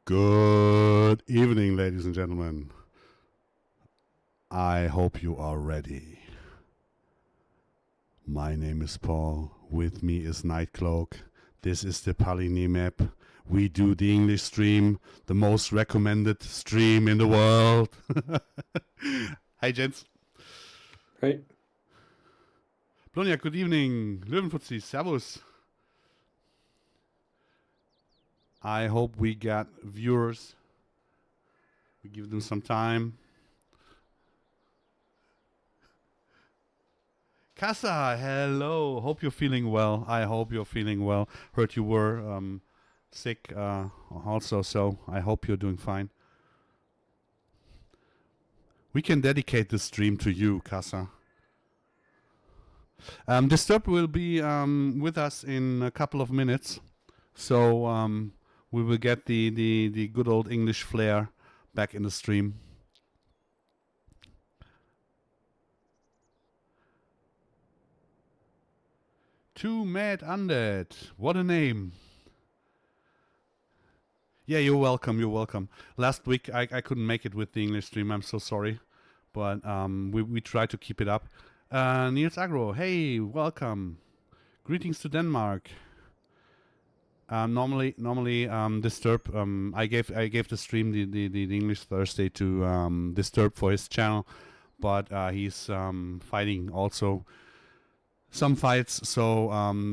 Good evening, ladies and gentlemen. I hope you are ready. My name is Paul. With me is Nightcloak. This is the Pallegney map. We do the English stream, the most recommended stream in the world. Hi, gents. Hey. Blonia, good evening. Löwenfuzzi, servus. I hope we got viewers. We give them some time. Casa, hello. Hope you're feeling well. I hope you're feeling well. Heard you were sick also, so I hope you're doing fine. We can dedicate this stream to you, Casa. Disturb will be with us in a couple of minutes, so we will get the good old English flair back in the stream. Two Mad Undead. What a name. Yeah, you're welcome. You're welcome. Last week I couldn't make it with the English stream. I'm so sorry. But we try to keep it up. Niels Agro. Hey, welcome. Greetings to Denmark. Normally Disturb. I gave the stream the English Thursday to Disturb for his channel, but he's fighting also some fights. So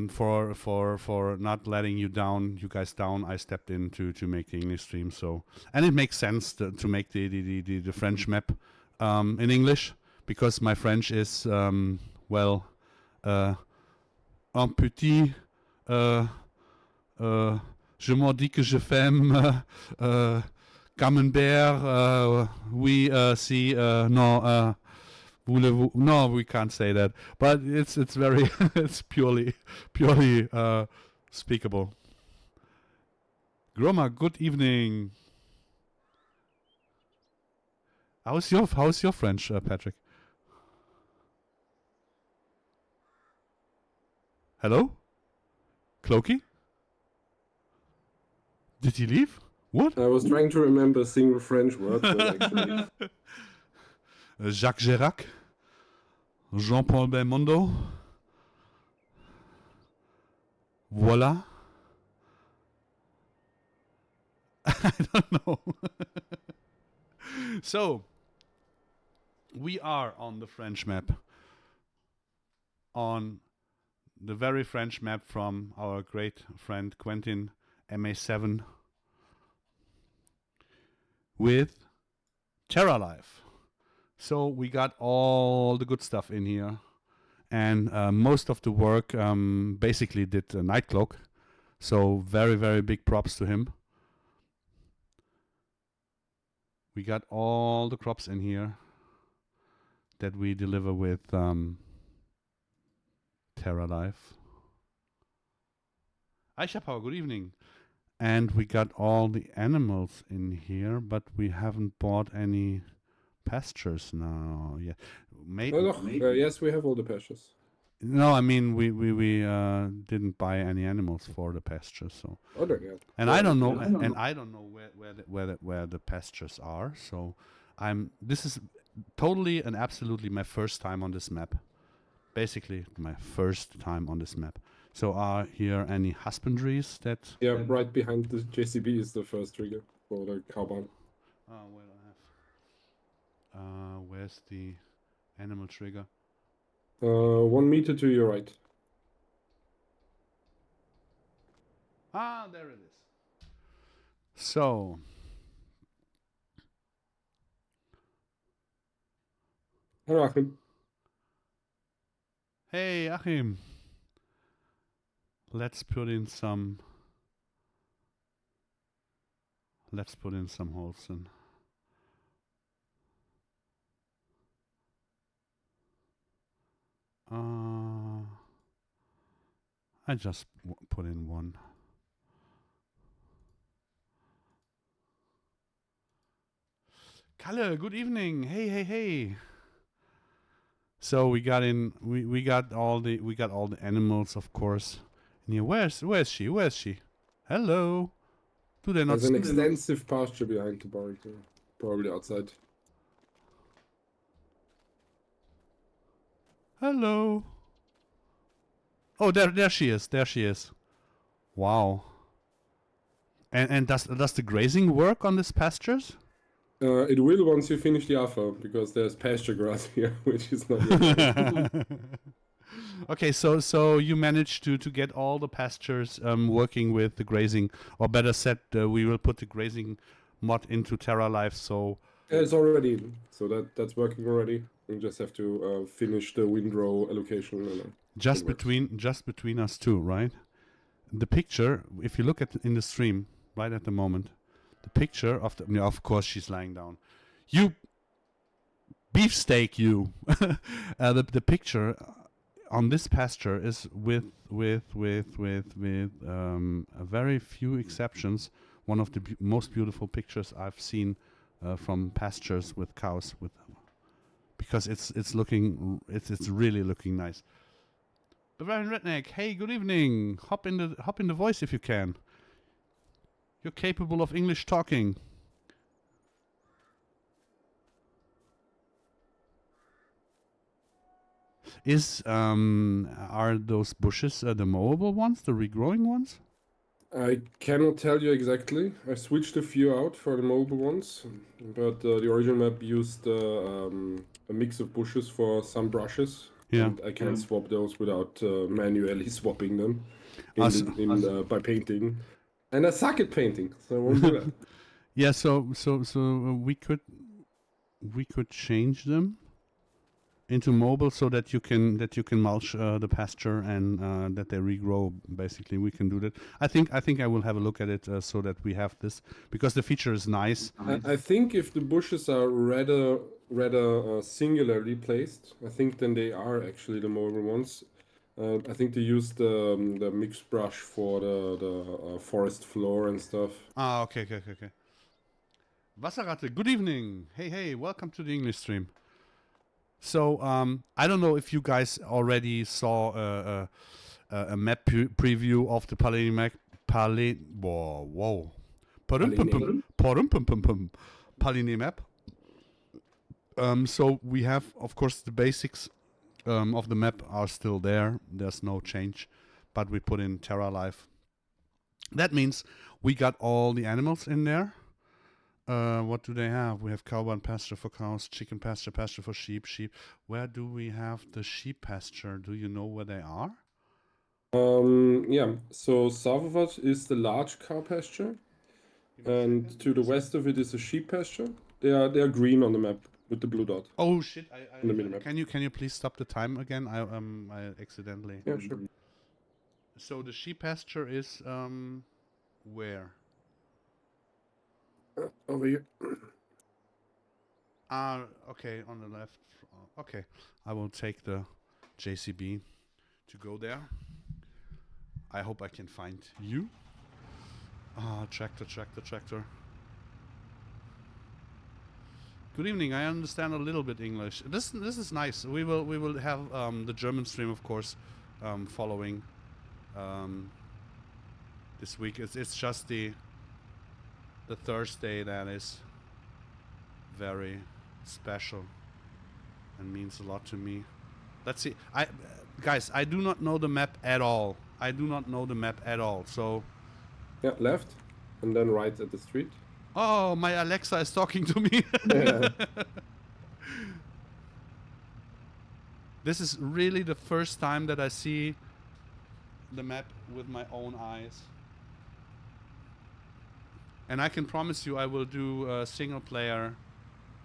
for not letting you guys down, I stepped in to make the English stream. So, and it makes sense to make the French map in English, because my French is well un petit. Je m'en dis que je femme camembert. Oui, si no. No, we can't say that, but it's very it's purely speakable. Groma, good evening. How's your French, Patrick? Hello, Clokey? Did he leave? What? I was trying to remember a single French word, but actually. Jacques Chirac, Jean-Paul Belmondo, voila. I don't know. So, we are on the French map. On the very French map from our great friend Quentin MA7 with Terra Life. So we got all the good stuff in here, and most of the work basically did Nightcloak. So very, very big props to him. We got all the crops in here that we deliver with Terra Life. Aisha Power, good evening. And we got all the animals in here, but we haven't bought any pastures now. Yeah, Yes, we have all the pastures. No, I mean we didn't buy any animals for the pastures. So. And I don't know, and I don't know where the pastures are. So this is totally and absolutely my first time on this map. Basically, my first time on this map. So are here any husbandries that? Yeah, right behind the JCB is the first trigger for the cow barn. Where do I have? Where's the animal trigger? 1 meter to your right. Ah, there it is. So. Hello, Achim. Hey, Achim. Let's put in some holes in. I just put in one. Kalle, good evening. Hey. So we got all the animals, of course. And here, where's she? Hello. Do they not? There's an extensive pasture behind the barn, probably outside. Hello. Oh, there she is. There she is. Wow. And does the grazing work on these pastures? It will once you finish the AFA, because there's pasture grass here, which is not yet. Okay, so you managed to get all the pastures working with the grazing, or better said, we will put the grazing mod into Terra Life. So It's already in, so that's working already. We just have to finish the windrow allocation. And, just between us two, right? The picture, if you look at in the stream right at the moment, the picture of the, of course she's lying down. You beefsteak, you. The picture on this pasture is with a very few exceptions, one of the most beautiful pictures I've seen from pastures with cows, because it's really looking nice. Bavarian Redneck, hey, good evening. Hop in the voice if you can. You're capable of English talking. Are those bushes the mowable ones, the regrowing ones? I cannot tell you exactly. I switched a few out for the mobile ones, but the original map used a mix of bushes for some brushes. Yeah. And I can't swap those without manually swapping them by painting. And I suck at painting, so I won't do that. Yeah, so we could change them into mobile so that you can mulch the pasture and that they regrow. Basically, we can do that. I think I will have a look at it so that we have this, because the feature is nice. I think if the bushes are rather singularly placed, I think then they are actually the mobile ones. I think they use the mixed brush for the forest floor and stuff. Ah, okay. Wasserratte, good evening. Hey, welcome to the English stream. So, I don't know if you guys already saw a map preview of the Pallegney map. Pallegney map. So we have, of course, the basics of the map are still there. There's no change, but we put in Terra Life. That means we got all the animals in there. What do they have? We have cow barn pasture for cows, chicken pasture for sheep. Where do we have the sheep pasture? Do you know where they are? Yeah, so south of us is the large cow pasture, and to the west of it is a sheep pasture. They are green on the map with the blue dot. Oh shit! In the minimap. Can you please stop the time again? I accidentally. Yeah, sure. So the sheep pasture is where? Over here. Okay, on the left. Okay, I will take the JCB to go there. I hope I can find you. Tractor. Good evening. I understand a little bit English. This is nice. We will have the German stream, of course, following this week. It's just the Thursday that is very special and means a lot to me. Let's see. Guys, I do not know the map at all. So Yeah, left, and then right at the street. oh, my Alexa is talking to me. Yeah. This is really the first time that I see the map with my own eyes. And I can promise you I will do a single player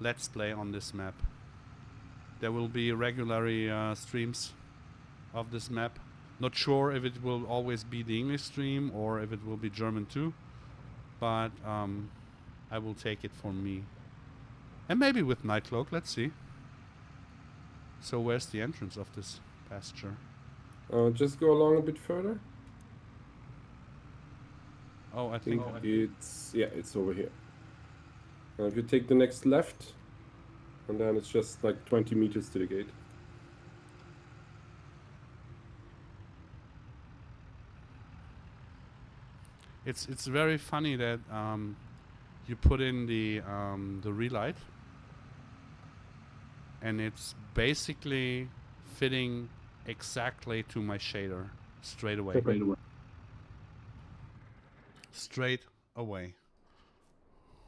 let's play on this map. There will be regularly streams of this map. Not sure if it will always be the English stream or if it will be German too. But I will take it for me. And maybe with Nightcloak, let's see. So where's the entrance of this pasture? Just go along a bit further. Oh, I think it's over here. If you take the next left, and then it's just like 20 meters to the gate. It's very funny that you put in the relight, and it's basically fitting exactly to my shader straight away. Straight away.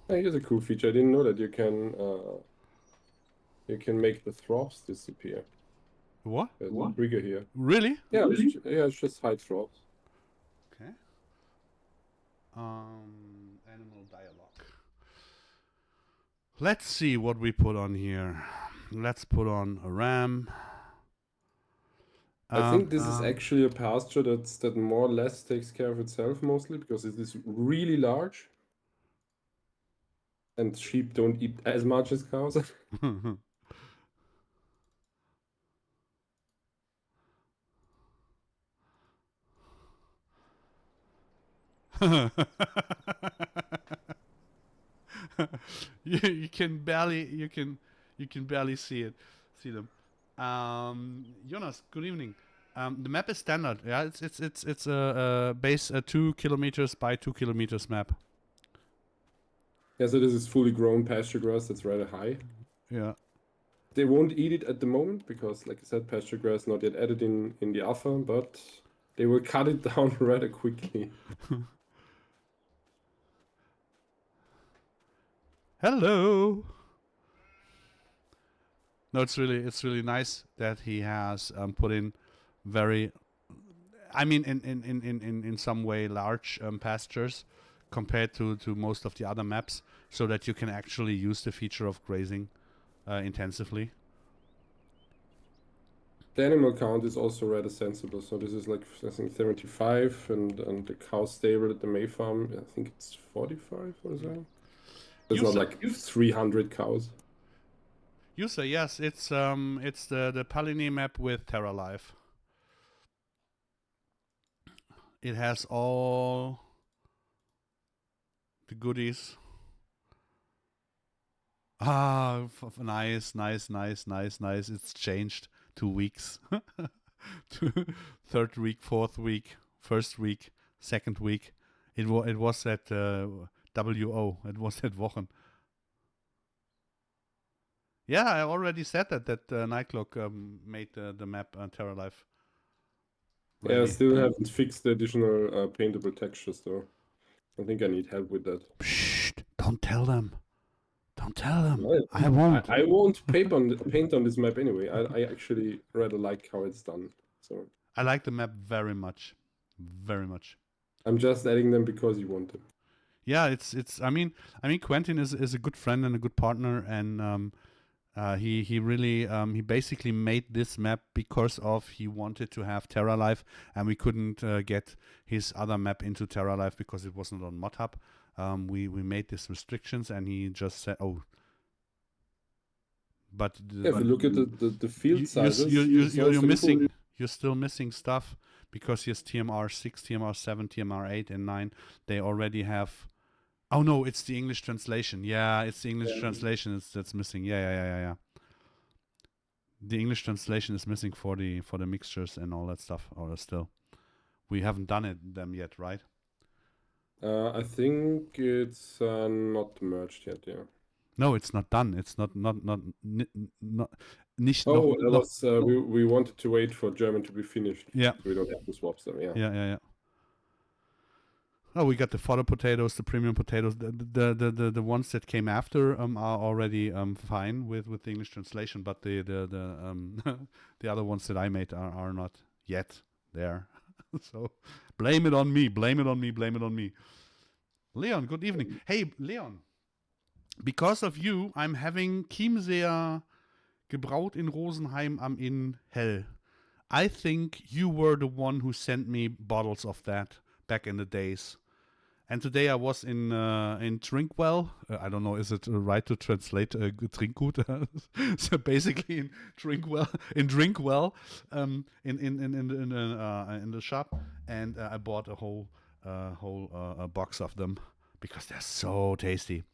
Here's a cool feature. I didn't know that you can make the throbs disappear. What? There's a trigger here. Really? Yeah, it's just hide throbs. Okay. Animal dialogue. Let's see what we put on here. Let's put on a ram. I think this is actually a pasture that more or less takes care of itself mostly because it is really large. And sheep don't eat as much as cows. you can barely see them. Jonas, good evening. The map is standard. Yeah, it's a base 2 kilometers by 2 kilometers map. Yeah, so this is fully grown pasture grass that's rather high. Yeah. They won't eat it at the moment because, like I said, pasture grass not yet added in the alpha, but they will cut it down rather quickly. Hello. No, it's really nice that he has put in very, I mean, in some way large pastures compared to most of the other maps, so that you can actually use the feature of grazing intensively. The animal count is also rather sensible. So this is like, I think, 75, and the cow stable at the May farm, I think it's 45 or so. It's not like 300 cows. User, yes, it's the Pallegney map with Terra Life. It has all the goodies. Nice. It's changed 2 weeks. Third week, fourth week, first week, second week. It was at WO. It was at Wochen. Yeah, I already said that Nightclock made the map Terra Life. Yeah, I still haven't fixed the additional paintable textures though. I think I need help with that. Shh! Don't tell them. Don't tell them. Well, I won't. I won't paint on this map anyway. I actually rather like how it's done. So I like the map very much. Very much. I'm just adding them because you want them. Yeah, it's. I mean, Quentin is a good friend and a good partner, and he really he basically made this map because of he wanted to have Terra Life, and we couldn't get his other map into Terra Life because it wasn't on ModHub. We made these restrictions, and he just said, "Oh." But Yeah, if you look at the field sizes, you're missing. You're still missing stuff because here's TMR 6, TMR 7, TMR 8, and 9. They already have. Oh no, it's the English translation. Yeah, it's the English translation that's missing. Yeah. The English translation is missing for the mixtures and all that stuff. Or still, we haven't done them yet, right? I think it's not merged yet. Yeah. No, it's not done. It's not nicht Oh, noch. we wanted to wait for German to be finished. Yeah. So we don't have to swap them. Yeah. Yeah. Oh, we got the fodder potatoes, the premium potatoes. The ones that came after are already fine with the English translation, but the the other ones that I made are not yet there. So blame it on me. Leon, good evening. Hey, Leon. Because of you, I'm having Chiemseer gebraut in Rosenheim am Inn hell. I think you were the one who sent me bottles of that back in the days. And today I was in Drinkwell. I don't know, is it right to translate Trinkgut? So basically in Drinkwell, in the shop, and I bought a whole box of them because they're so tasty.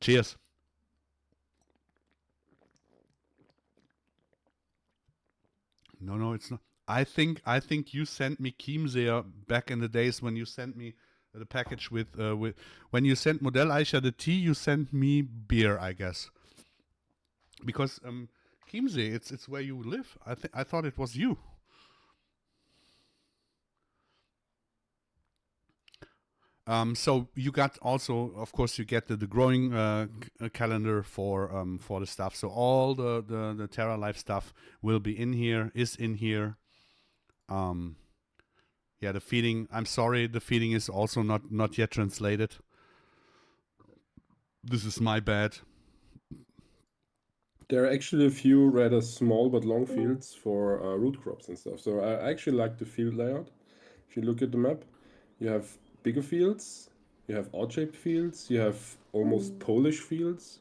Cheers. No, it's not. I think you sent me Chiemseer back in the days when you sent me the package with when you sent Modell Aisha the tea, you sent me beer, I guess. Because Chiemsee, it's where you live. I thought it was you. So you got also, of course, you get the growing calendar for the stuff. So all the Terra Life stuff will be in here. Is in here. Yeah, the feeding. I'm sorry, the feeding is also not yet translated. This is my bad. There are actually a few rather small but long fields for root crops and stuff. So I actually like the field layout. If you look at the map, you have bigger fields, you have odd-shaped fields, you have almost Polish fields.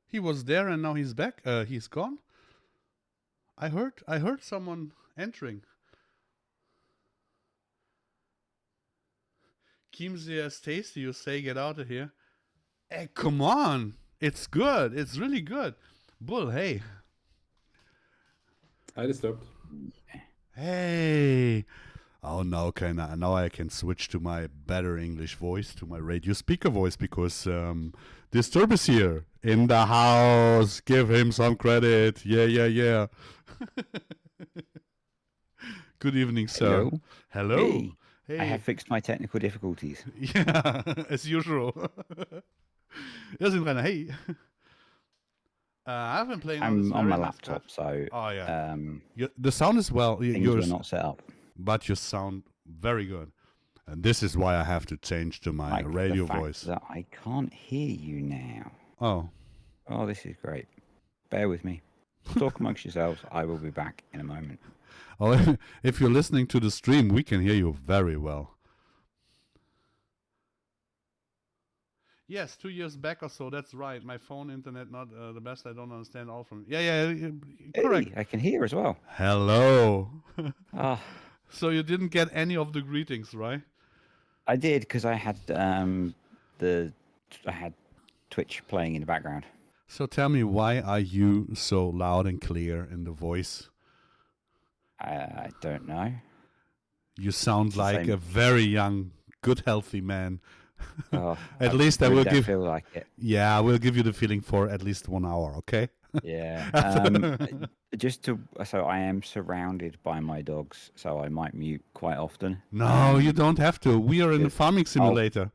He was there and now he's back. He's gone. I heard someone entering. Chiemsee is tasty. You say, get out of here. Hey, come on! It's good. It's really good. Bull, hey. I disturbed. Hey. Oh, now I can switch to my better English voice, to my radio speaker voice, because Disturb is here in the house. Give him some credit. Yeah. Good evening, sir. Hello. Hey. I have fixed my technical difficulties. Yeah, as usual. Ja, sind rein. Hey. I've been playing I'm on my laptop, so oh yeah. The sound is well. Things were not set up, but you sound very good, and this is why I have to change to my radio voice. That I can't hear you now. Oh, this is great. Bear with me. Talk amongst yourselves. I will be back in a moment. Oh, if you're listening to the stream, we can hear you very well. Yes, 2 years back or so. That's right. My phone internet not the best. I don't understand all from. Yeah, correct. Hey, I can hear as well. Hello. So you didn't get any of the greetings, right? I did, because I had Twitch playing in the background. So tell me, why are you so loud and clear in the voice? I don't know. You sound like a very young, good, healthy man. At least I will feel like it. Yeah, I will give you the feeling for at least 1 hour, okay? Yeah. So I am surrounded by my dogs, so I might mute quite often. No, you don't have to. We are in a farming simulator.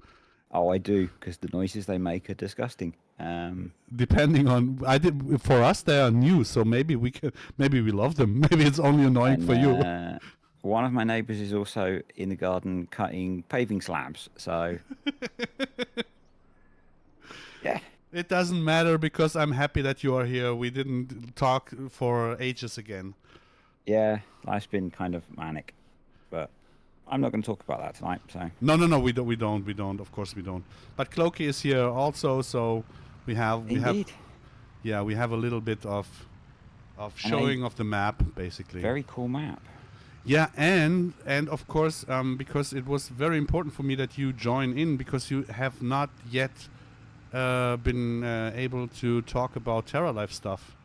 Oh, I do, because the noises they make are disgusting. Depending on, for us they are new, so maybe we love them. Maybe it's only annoying for you. One of my neighbours is also in the garden cutting paving slabs, so yeah. It doesn't matter, because I'm happy that you are here. We didn't talk for ages again. Yeah, life's been kind of manic, but I'm not going to talk about that tonight. So no, we don't. Of course we don't. But Clokey is here also, so we have a little bit of showing of the map, basically. Very cool map. Yeah, and of course, because it was very important for me that you join in, because you have not yet been able to talk about Terra Life stuff,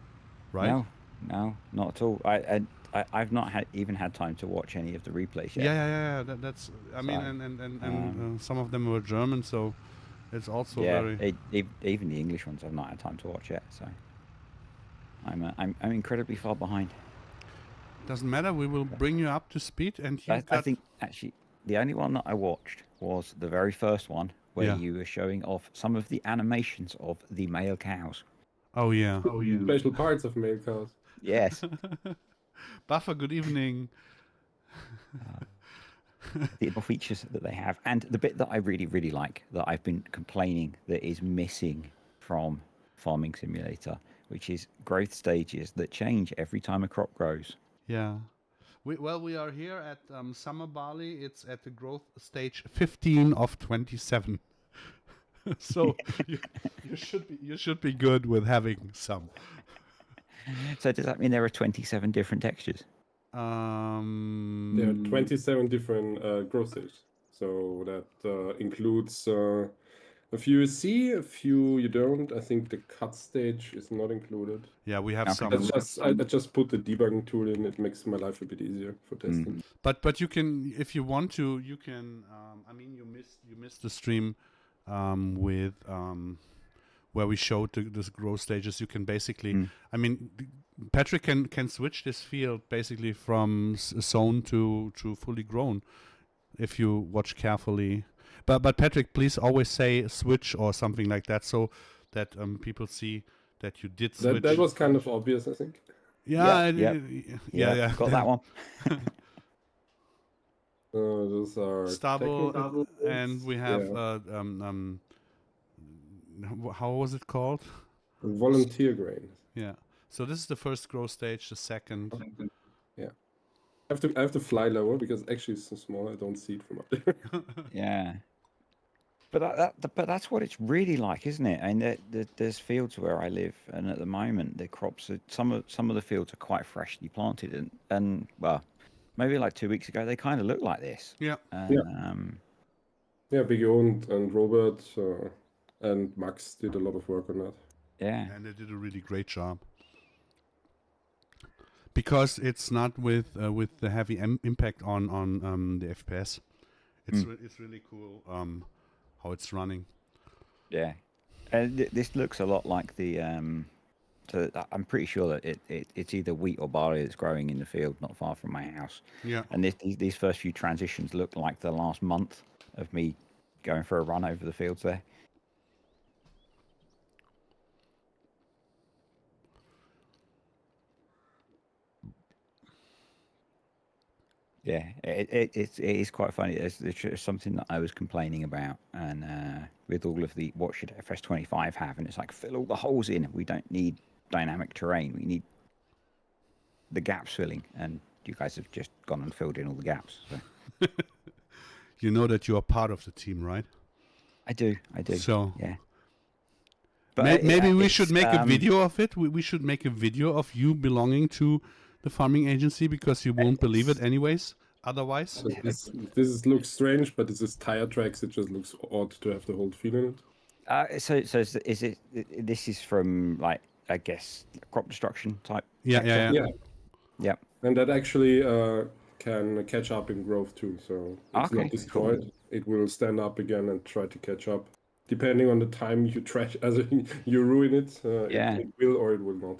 right? No, not at all. I've not even had time to watch any of the replays yet. Yeah. That's. I mean, and some of them were German, so it's also even the English ones I've not had time to watch yet. So I'm incredibly far behind. Doesn't matter. We will bring you up to speed, and I think actually the only one that I watched was the very first one, where you were showing off some of the animations of the male cows. Oh yeah. Special parts of male cows. Yes. Buffer, good evening. The features that they have, and the bit that I really, really like, that I've been complaining that is missing from Farming Simulator, which is growth stages that change every time a crop grows. Yeah. We are here at summer barley. It's at the growth stage 15 of 27. So you should be good with having some. So does that mean there are 27 different textures? There are 27 different growth stages. So that includes A few you see, a few you don't. I think the cut stage is not included. Yeah, we have Okay. some. I just put the debugging tool in. It makes my life a bit easier for testing. But you can, if you want to, you can. I mean, you missed the stream with where we showed the growth stages. You can basically, I mean, Patrick can switch this field basically from sown to fully grown if you watch carefully. But Patrick, please always say switch or something like that, so that people see that you did switch. That was kind of obvious, I think. Yeah, Yeah. Got that one. Those are stubble, and we have how was it called? Volunteer grain. Yeah. So this is the first growth stage. The second. Yeah. I have to fly lower because actually it's so small. I don't see it from up there. Yeah. But that's what it's really like, isn't it? And there's fields where I live, and at the moment the crops are some of the fields are quite freshly planted, and well, maybe like 2 weeks ago they kind of looked like this. Yeah. Yeah, Biggie and Robert and Max did a lot of work on that. Yeah. And they did a really great job. Because it's not with the heavy impact on the FPS. It's really cool how it's running. Yeah, and this looks a lot like the. So I'm pretty sure that it's either wheat or barley that's growing in the field not far from my house. Yeah. And these first few transitions look like the last month of me going for a run over the fields there. Yeah, it is quite funny. It's something that I was complaining about, and with all of the what should FS25 have, and it's like fill all the holes in. We don't need dynamic terrain. We need the gaps filling, and you guys have just gone and filled in all the gaps. So. You know that you are part of the team, right? I do. So yeah. But maybe we should make a video of it. We should make a video of you belonging to the farming agency, because you won't believe it anyways. Otherwise, So this looks strange, but this is tire tracks. It just looks odd to have the whole field in it. So is it? This is from, like, I guess, crop destruction type. Yeah. Yep. And that actually can catch up in growth too. So it's Okay, not destroyed. Cool. It will stand up again and try to catch up. Depending on the time you trash, as you ruin it, it will or it will not.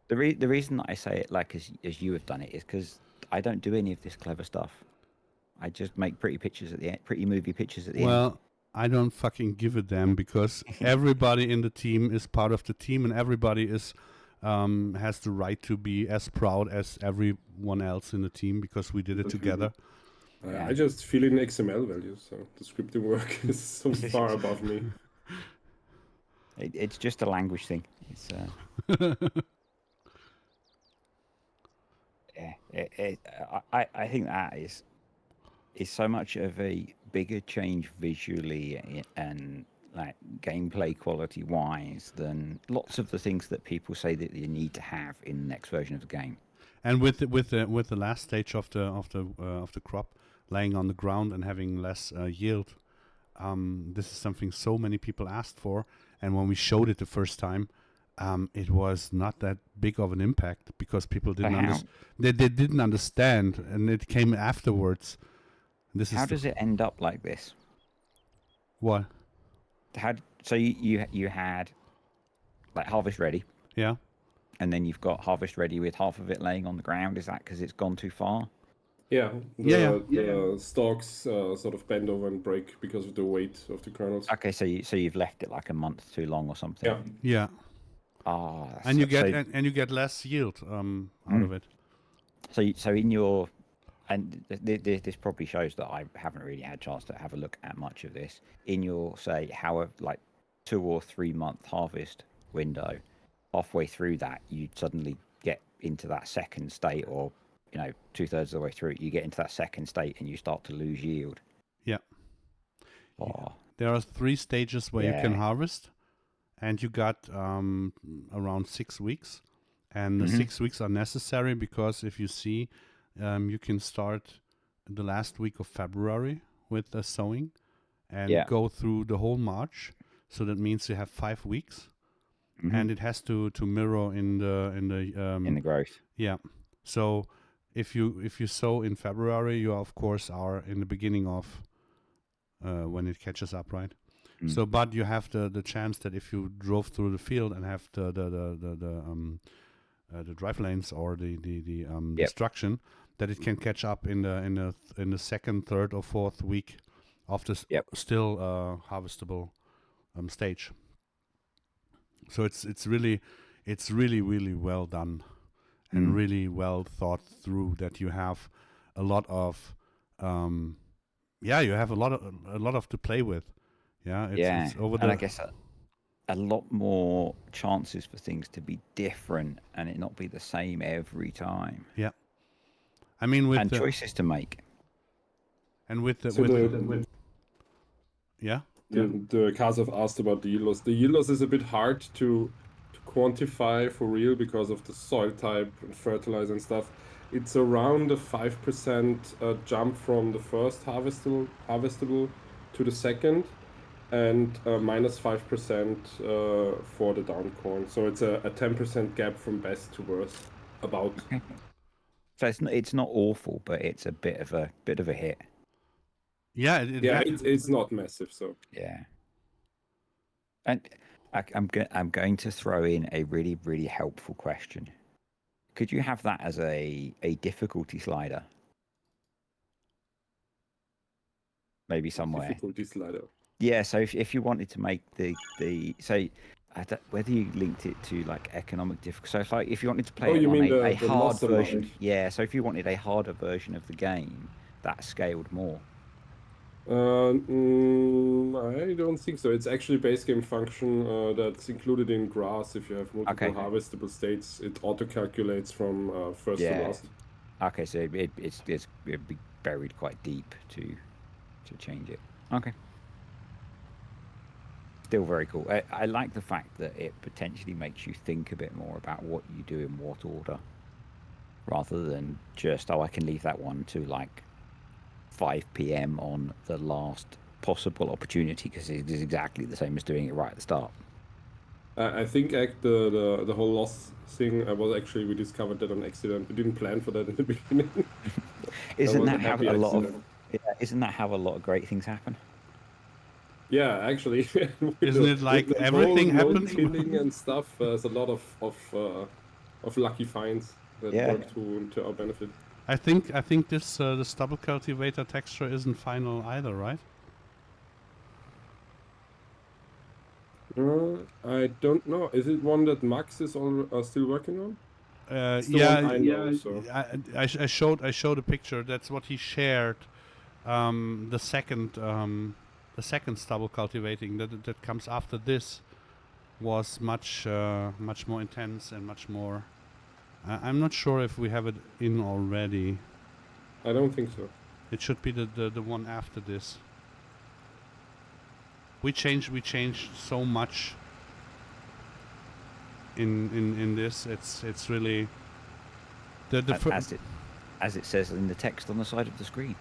The reason that I say it like as you have done it is because I don't do any of this clever stuff. I just make pretty pictures at the end, pretty movie pictures at the end. Well, I don't fucking give a damn, because everybody in the team is part of the team, and everybody is has the right to be as proud as everyone else in the team, because we did it together. I just fill in XML values, so the scripting work is so far above me. It's just a language thing. It's I think that is so much of a bigger change visually and like gameplay quality wise than lots of the things that people say that you need to have in the next version of the game. And with the last stage of the crop laying on the ground and having less yield, this is something so many people asked for. And when we showed it the first time, it was not that big of an impact, because people didn't they didn't understand, and it came afterwards. How does it end up like this? What? So you had like harvest ready, yeah, and then you've got harvest ready with half of it laying on the ground. Is that because it's gone too far? Yeah, the stalks sort of bend over and break because of the weight of the kernels. Okay, so you've left it like a month too long or something. Yeah. Oh, and you get less yield out of it. So in your, and this probably shows that I haven't really had a chance to have a look at much of this. In your, say, however, like 2 or 3 month harvest window, halfway through that, you suddenly get into that second state, or 2/3 of the way through it, you get into that second state and you start to lose yield. Yeah. Oh. There are 3 stages where you can harvest, and you got around 6 weeks, and the 6 weeks are necessary, because if you see, you can start the last week of February with the sowing, and Yeah. go through the whole March. So that means you have 5 weeks, Mhm. and it has to mirror in the in the growth. yeah. So if you sow in February, you of course are in the beginning of when it catches up, right? Mm. So, but you have the chance that if you drove through the field and have the drive lanes or the Yep. destruction, that it can catch up in the second, third, or fourth week of the Yep. still harvestable stage. So it's really really well done and Mm. really well thought through, that you have a lot of you have a lot of to play with. Yeah, it's over and the I guess a lot more chances for things to be different and it not be the same every time, yeah. I mean with and the choices to make. and with the So yeah. the Kazav asked about the yield loss. The yield loss is a bit hard to quantify for real because of the soil type and fertilizer and stuff. It's around a 5% jump from the first harvestable to the second, and minus 5% for the down corn. So it's a 10% gap from best to worst, about. So it's not awful, but it's a bit of a hit. Yeah, Yeah, it's not massive. So Yeah. And I'm going to throw in a really, really helpful question. Could you have that as a difficulty slider? Maybe somewhere. difficulty slider. Yeah, so if you wanted to make the say, whether you linked it to like economic difficulty, so if you wanted to play Oh, it you on mean a the hard loss version, amount? yeah. So if you wanted a harder version of the game, that scaled more. I don't think so. It's actually base game function that's included in grass. If you have multiple Okay. harvestable states, it auto calculates from first to Yeah. last. Okay, so it'd be buried quite deep to change it. Okay. Still very cool. I like the fact that it potentially makes you think a bit more about what you do in what order, rather than just, I can leave that one to like 5 p.m. on the last possible opportunity, because it is exactly the same as doing it right at the start. I think the whole loss thing was actually, we discovered that on accident. We didn't plan for that in the beginning. Isn't was a that how happy a lot of accident. isn't that how a lot of great things happen? Yeah, actually. Isn't it like with the everything whole happens? killing and stuff? There's a lot of lucky finds that Yeah. work to our benefit. I think this the stubble cultivator texture isn't final either, right? I don't know. Is it one that Max is still working on? It's the Yeah, one I know, so. I showed a picture. That's what he shared. The second stubble cultivating that comes after this was much more intense and much more. I'm not sure if we have it in already. I don't think so. It should be the one after this. We changed so much in this. It's really as it says in the text on the side of the screen.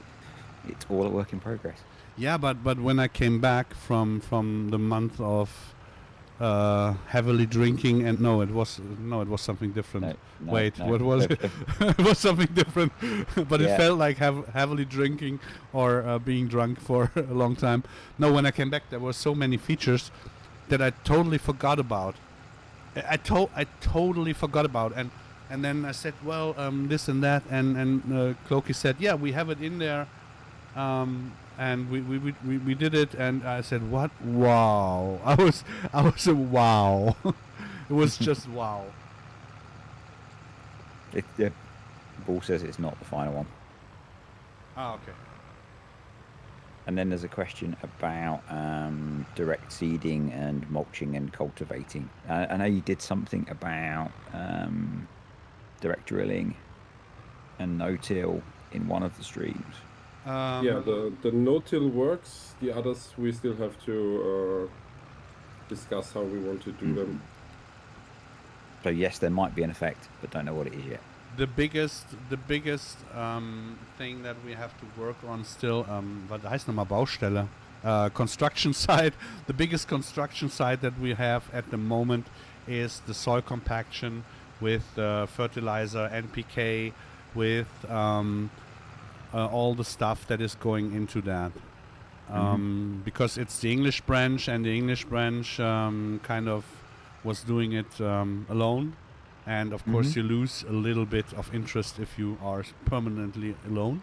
It's all a work in progress. Yeah, but when I came back from the month of heavily drinking, and it was something different. No, Wait, no. what was it? It was something different, but it Yeah. felt like heavily drinking or being drunk for a long time. No, when I came back, there were so many features that I totally forgot about. I totally forgot about, and then I said, well, this and that, and Clokey said, yeah, we have it in there. And we did it, and I said, "What? Wow!" I was a wow. It was just wow. Ball says it's not the final one. Oh, okay. And then there's a question about direct seeding and mulching and cultivating. I know you did something about direct drilling and no-till in one of the streams. Yeah, the no-till works. The others we still have to discuss how we want to do them. So yes, there might be an effect, but don't know what it is yet. the biggest thing that we have to work on still, was heißt nochmal Baustelle? Construction site. The biggest construction site that we have at the moment is the soil compaction with fertilizer, NPK, with all the stuff that is going into that. Because it's the English branch, and the English branch kind of was doing it alone. And of course, you lose a little bit of interest if you are permanently alone.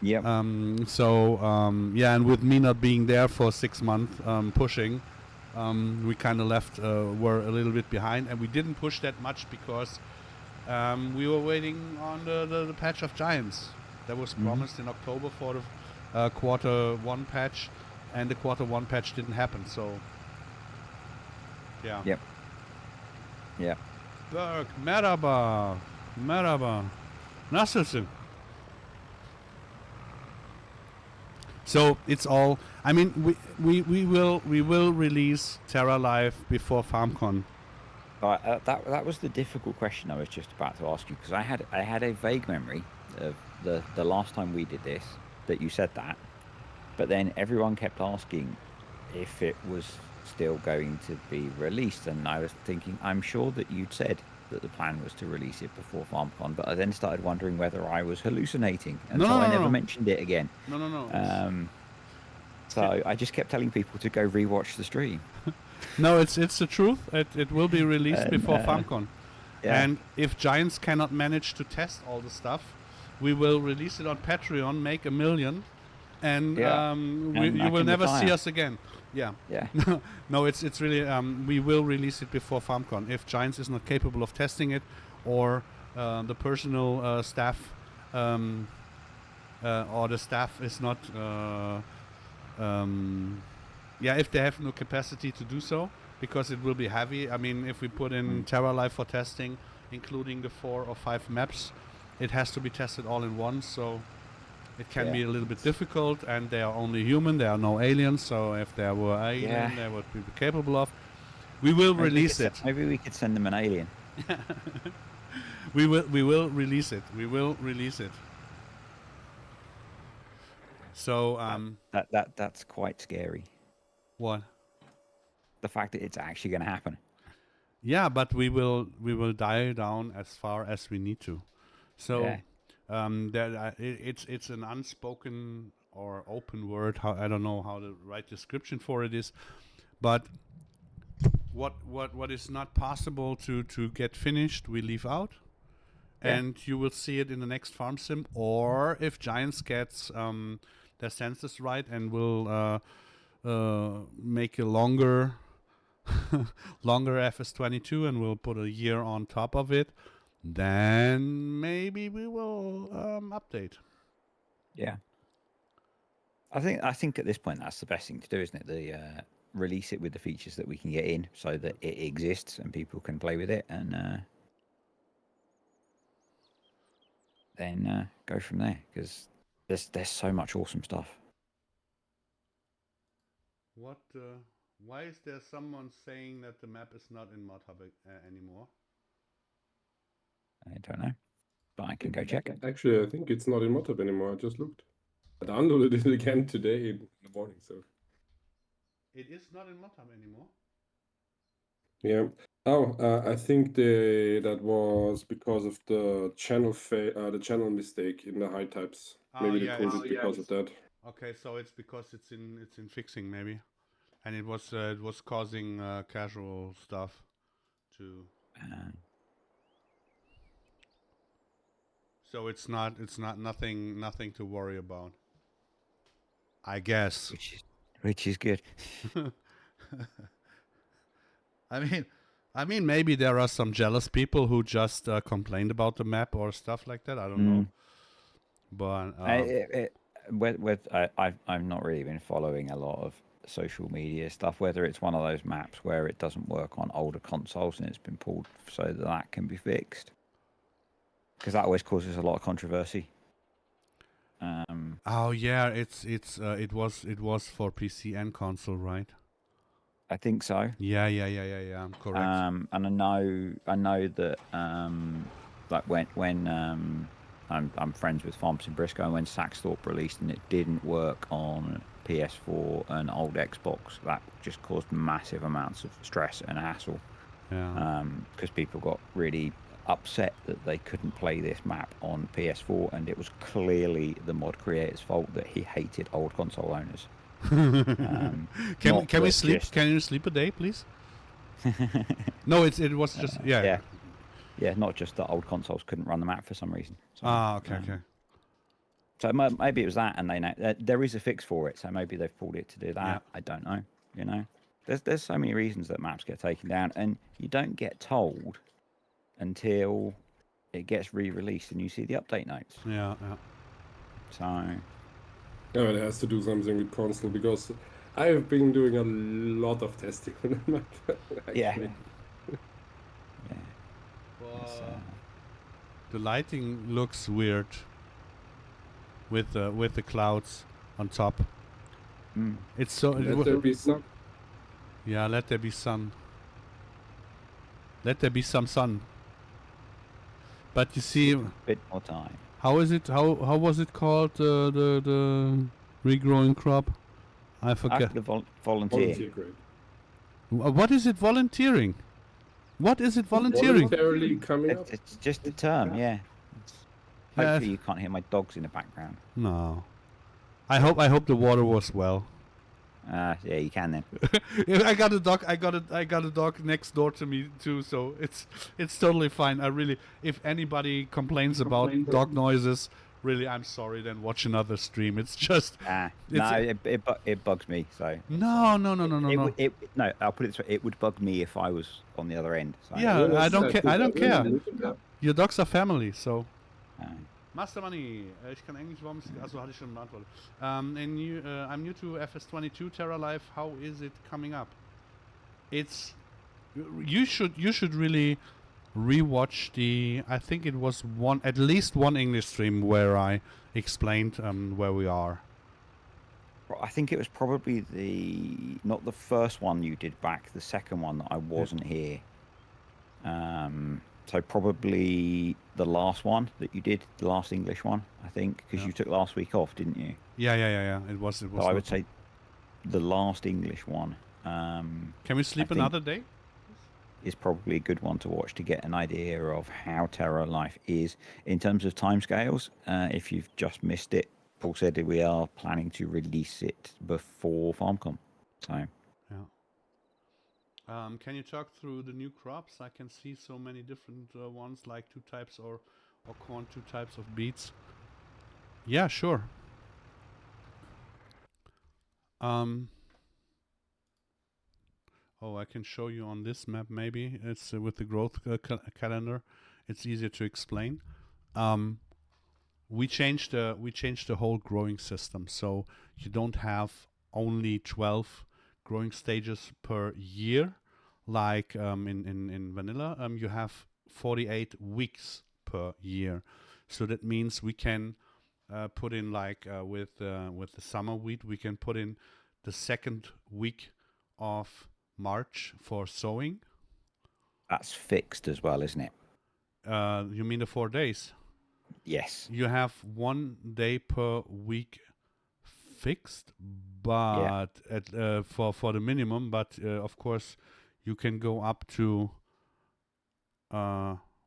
Yep. Yeah, and with me not being there for 6 months pushing, we kind of were a little bit behind, and we didn't push that much because we were waiting on the patch of giants that was promised in October for the quarter 1 patch, and the quarter 1 patch didn't happen. So, yeah. Yep. Yeah. Berk, merhaba, nasılsın? So it's all. I mean, we will release Terra Life before FarmCon. That was the difficult question I was just about to ask you, because I had a vague memory of the last time we did this that you said that, but then everyone kept asking if it was still going to be released, and I was thinking, I'm sure that you'd said that the plan was to release it before FarmCon, but I then started wondering whether I was hallucinating, and I never mentioned it again. No. So I just kept telling people to go rewatch the stream. No, it's the truth. It will be released before FarmCon. Yeah. And if Giants cannot manage to test all the stuff, we will release it on Patreon, make 1 million, and you will never see us again. Yeah. Yeah. No, it's really we will release it before FarmCon if Giants is not capable of testing it, or the personal staff or the staff is not. If they have no capacity to do so, because it will be heavy. I mean, if we put in Terra Life for testing, including the 4 or 5 maps, it has to be tested all in one. So it can be a little bit difficult, and they are only human. There are no aliens. So if there were alien, they would be capable of. We will release it. Maybe we could send them an alien. We will release it. We will release it. So that's quite scary. What? The fact that it's actually going to happen. Yeah, but we will dial down as far as we need to. So it's an unspoken or open word. I don't know how the right description for it is, but what is not possible to get finished, we leave out, and you will see it in the next farm sim. Or if Giants gets their senses right and will make a longer FS22 and we'll put a year on top of it, then maybe we will update. Yeah. I think at this point that's the best thing to do, isn't it? Release it with the features that we can get in, so that it exists and people can play with it, and then go from there, because there's so much awesome stuff. Why is there someone saying that the map is not in ModHub anymore? I don't know, but I can go check it. Actually, I think it's not in ModHub anymore. I just looked. I downloaded it again today in the morning. So it is not in ModHub anymore. Yeah. I think that was because of the channel mistake in the high types. Maybe they pulled it because of that. Okay, so it's because it's in fixing maybe, and it was causing casual stuff to. So it's not nothing to worry about, I guess. Which is good. I mean, maybe there are some jealous people who just complained about the map or stuff like that. I don't know. But I've not really been following a lot of social media stuff. Whether it's one of those maps where it doesn't work on older consoles and it's been pulled so that can be fixed, because that always causes a lot of controversy. Oh yeah, it was for PC and console, right? I think so. Yeah. Correct. And I know that Like when I'm friends with FarmSimBriscoe, and when Saxthorpe released and it didn't work on PS4 and old Xbox, that just caused massive amounts of stress and hassle. Yeah. Because people got really upset that they couldn't play this map on PS4, and it was clearly the mod creator's fault that he hated old console owners. Can we sleep? Can you sleep a day, please? No, it was just yeah. Not just that old consoles couldn't run the map for some reason. So, okay. So maybe it was that, and they know there is a fix for it. So maybe they've pulled it to do that. Yeah. I don't know. You know, there's so many reasons that maps get taken down, and you don't get told until it gets re-released and you see the update notes. Yeah. So. Yeah, it has to do something with console, because I have been doing a lot of testing on the map. Yeah. The lighting looks weird with the clouds on top. It's so. Let there be sun. Yeah, let there be sun. Let there be some sun. But you see, a bit more time. how is it? How was it called? The regrowing crop? I forget. The volunteer. Grade. What is it? Volunteering? What is it? Volunteering? Voluntarily coming up. It's just a term, yeah. Hopefully you can't hear my dogs in the background. No. I hope the water was well. Yeah, you can then. I got a dog. I got a dog next door to me too. So it's totally fine. If anybody complains about dog noises, really, I'm sorry. Then watch another stream. It's just. It bugs me. So. No. No, I'll put it this way. It would bug me if I was on the other end. So. Yeah, I don't care. Your dogs are family, so. Master Money, ich kann Englisch, warum also hatte ich schon beantwortet. I'm new to FS22 Terra Life. How is it coming up? It's you should really rewatch I think it was at least one English stream where I explained where we are. I think it was probably not the first one you did back, the second one that I wasn't here. So probably the last one that you did, the last English one, I think, because you took last week off, didn't you? Yeah. It was. So I would say the last English one. Can we sleep another day? Is probably a good one to watch to get an idea of how Terra Life is in terms of timescales. If you've just missed it, Paul said that we are planning to release it before FarmCon. So. Yeah. Can you talk through the new crops? I can see so many different ones, like 2 types or corn, 2 types of beets. Yeah, sure. I can show you on this map. Maybe it's with the growth calendar. It's easier to explain. We changed the whole growing system, so you don't have only 12 growing stages per year. Like in vanilla, you have 48 weeks per year, so that means we can put in with the summer wheat, we can put in the 2nd week of March for sowing. That's fixed as well, isn't it? You mean the 4 days? Yes. You have 1 day per week fixed, but for the minimum. But of course. You can go up to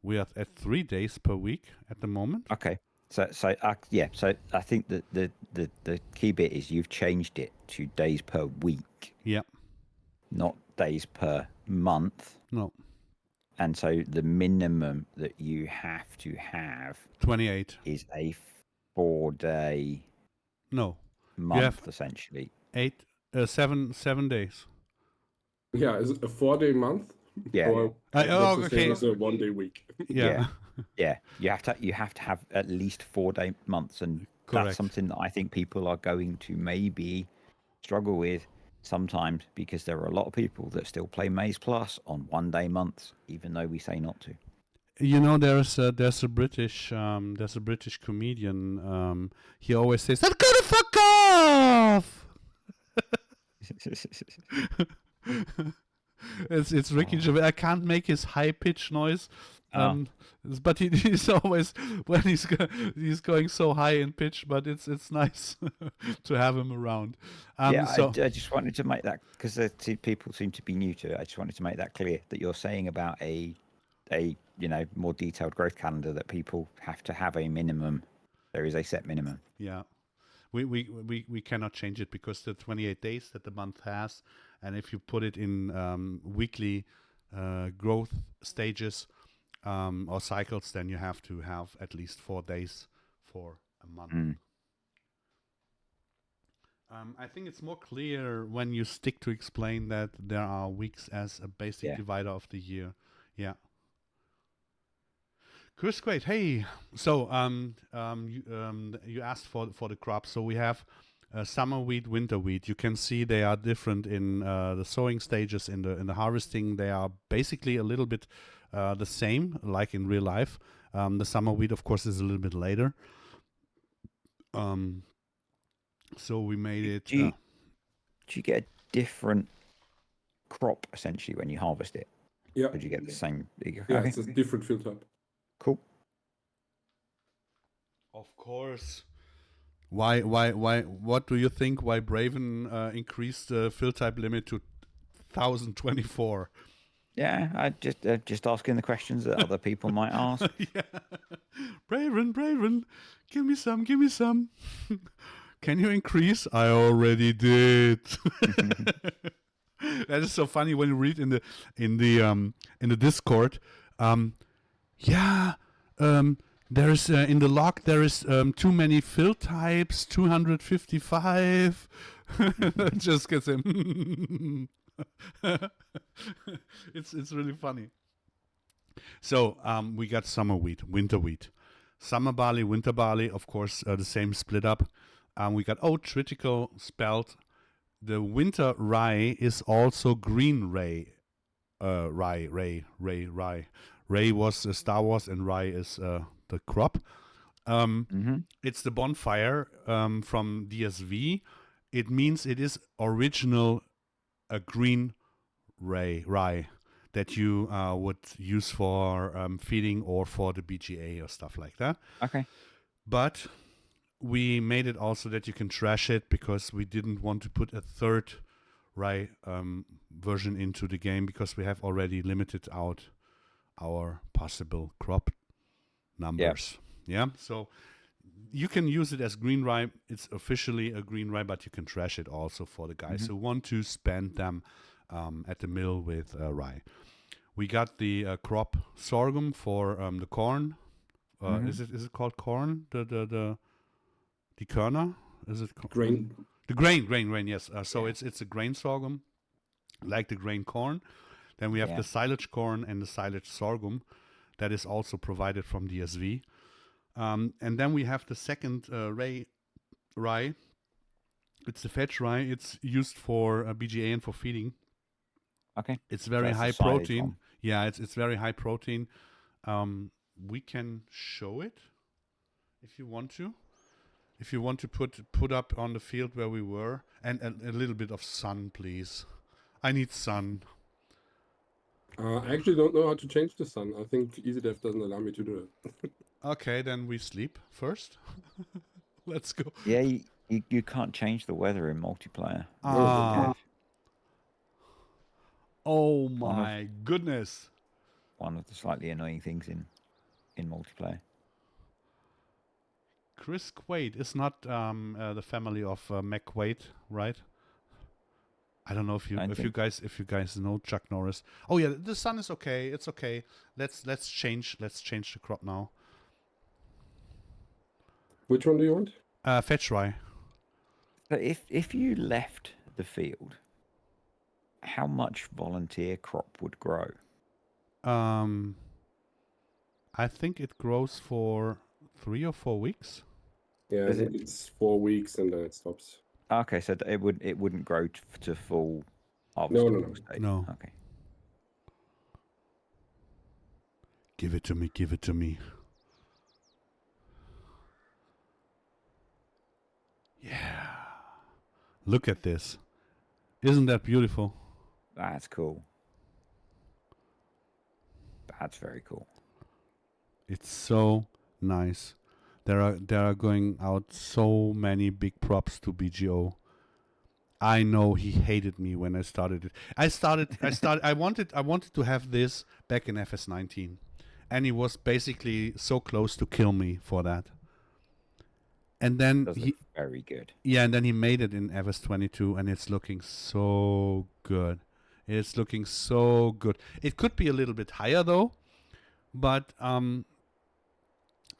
we are at 3 days per week at the moment. Okay. So I think that the key bit is you've changed it to days per week. Yeah. Not days per month. No. And so the minimum that you have to have 28 is a 4-day month essentially. 7 days. Yeah, is it a 4-day month? Yeah. Or okay. It's a 1-day week. Yeah. You have to have at least 4-day months, and correct. That's something that I think people are going to maybe struggle with sometimes, because there are a lot of people that still play Maize Plus on 1-day months, even though we say not to. You know, there's a British comedian. He always says, "I'm gonna fuck off." It's Ricky Gervais. I can't make his high pitch noise. Oh. But he's always when he's going so high in pitch. But it's nice to have him around. Yeah, So I just wanted to make that, because people seem to be new to it. I just wanted to make that clear, that you're saying about a more detailed growth calendar, that people have to have a minimum. There is a set minimum. yeah, we cannot change it because the 28 days that the month has, and if you put it in weekly growth stages or cycles, then you have to have at least 4 days for a month. I think it's more clear when you stick to explain that there are weeks as a basic divider of the year. Yeah. Chris, great. Hey, so you asked for the crops. So we have summer wheat, winter wheat. You can see they are different in the sowing stages. In the harvesting, they are basically a little bit the same, like in real life. The summer wheat, of course, is a little bit later. So we made it. Do you get a different crop essentially when you harvest it? Yeah. Or do you get the same? Yeah, Okay. it's a different field type. Cool. Of course. Why? What do you think? Why Braven increased the field type limit to 1024? Yeah, I just asking the questions that other people might ask. Yeah. Braven, give me some. Can you increase? I already did. That is so funny when you read in the Discord. There is in the log there is too many fill types, 255. Just gets him. It's really funny. So we got summer wheat, winter wheat, summer barley, winter barley. Of course, the same split up. We got critical spelled. The winter rye is also green rye. Rye. Rye was Star Wars, and rye is the crop. It's the bonfire from DSV. It means it is original a green rye that you would use for feeding or for the BGA or stuff like that. Okay. But we made it also that you can trash it because we didn't want to put a third rye version into the game because we have already limited out our possible crop numbers. Yeah. So you can use it as green rye. It's officially a green rye, but you can trash it also for the guys who want to spend them at the mill with rye. We got the crop sorghum for the corn. Is it called corn? The Körner? Is it Grain? The grain, yes. So it's a grain sorghum, like the grain corn. Then we have the silage corn and the silage sorghum that is also provided from DSV. And then we have the second rye. It's the fetch rye. It's used for BGA and for feeding. Okay. It's very So high it's the silage protein. one. Yeah, it's very high protein. We can show it if you want to. If you want to put up on the field where we were, and a little bit of sun, please. I need sun. I actually don't know how to change the sun. I think EasyDev doesn't allow me to do it. Okay, then we sleep first. Let's go. Yeah, you can't change the weather in multiplayer. Oh my goodness. One of the slightly annoying things in multiplayer. Chris Quaid is not the family of McQuaid, right? I don't know if you guys know Chuck Norris. Oh yeah, the sun is okay. It's okay. Let's change the crop now. Which one do you want? Fetch rye. But if you left the field, how much volunteer crop would grow? I think it grows for 3 or 4 weeks. Yeah, I think it's 4 weeks and then it stops. Okay, so it wouldn't grow to full No. stage. No. Okay. Give it to me. Yeah. Look at this. Isn't that beautiful? That's cool. That's very cool. It's so nice. There are going out so many big props to BGO. I know he hated me when I started it. I wanted to have this back in FS19, and he was basically so close to kill me for that. And then Does he look very good. yeah, and then he made it in FS22, and it's looking so good. It's looking so good. It could be a little bit higher though, but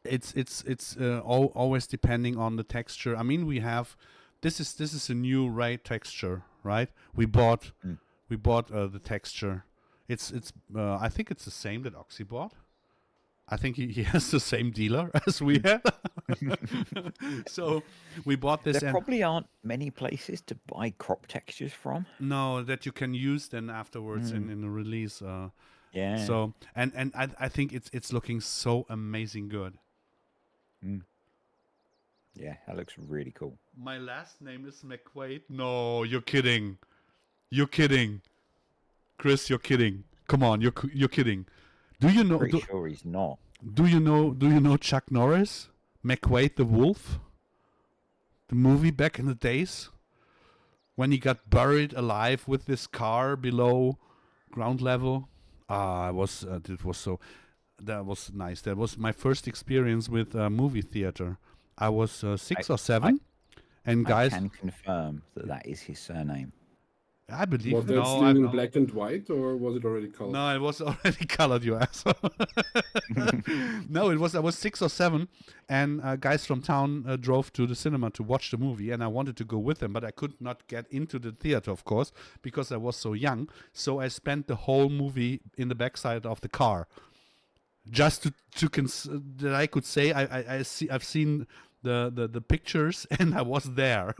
it's always depending on the texture. I mean, we have this is a new ray texture, right? We bought the texture. It's I think it's the same that Oxy bought. I think he has the same dealer as we have. So we bought this, There and probably aren't many places to buy crop textures from. no, that you can use then afterwards in the release. Yeah. So and I think it's looking so amazing good. Yeah, that looks really cool. My last name is McQuaid. No, you're kidding. You're kidding, Chris. You're kidding. Come on, you're kidding. Do you know? Pretty sure he's not. Do you know Chuck Norris, McQuaid the Wolf? The movie back in the days when he got buried alive with this car below ground level. That was nice. That was my first experience with movie theater. I was 6 or 7, and guys, I can confirm that is his surname. I believe Was that no, still I in no. black and white, or was it already colored? No, it was already colored, you asshole. No, I was 6 or 7, and guys from town drove to the cinema to watch the movie, and I wanted to go with them, but I could not get into the theater, of course, because I was so young. So I spent the whole movie in the backside of the car, just that I could say I've seen the pictures and I was there.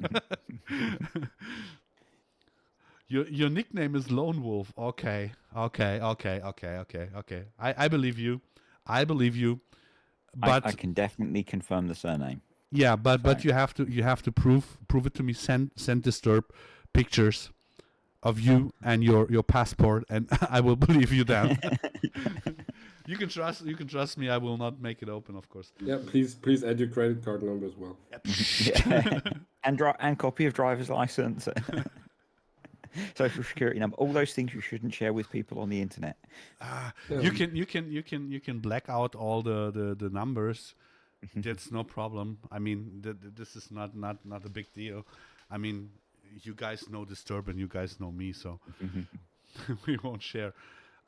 Your nickname is Lone Wolf. Okay. I believe you. But I can definitely confirm the surname. yeah, but you have to prove it to me. Send Disturb pictures of you and your passport, and I will believe you then. You can trust me. I will not make it open, of course. Yeah, please add your credit card number as well. Yeah. and copy of driver's license. Social security number, all those things you shouldn't share with people on the internet. You can black out all the numbers. That's no problem. I mean, this is not a big deal. I mean, you guys know Disturb and you guys know me, so we won't share.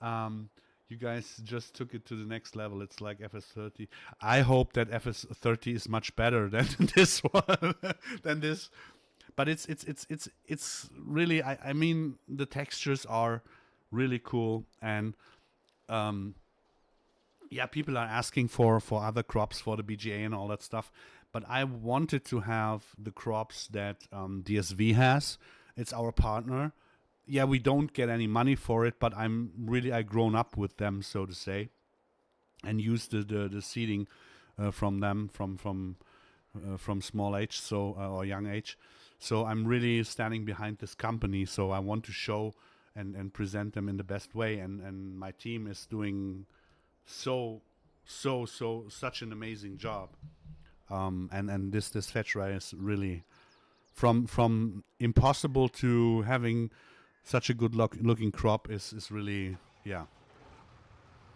You guys just took it to the next level. It's like FS30. I hope that FS30 is much better than this one, than this. But it's really, I mean, the textures are really cool, and yeah, people are asking for other crops for the BGA and all that stuff. But I wanted to have the crops that DSV has. It's our partner. Yeah, we don't get any money for it, but I grown up with them, so to say, and used the seeding from them from small age, so or young age. So I'm really standing behind this company. So I want to show and present them in the best way. And my team is doing such an amazing job. And this fetch rye is really from impossible to having such a good looking crop is really, yeah.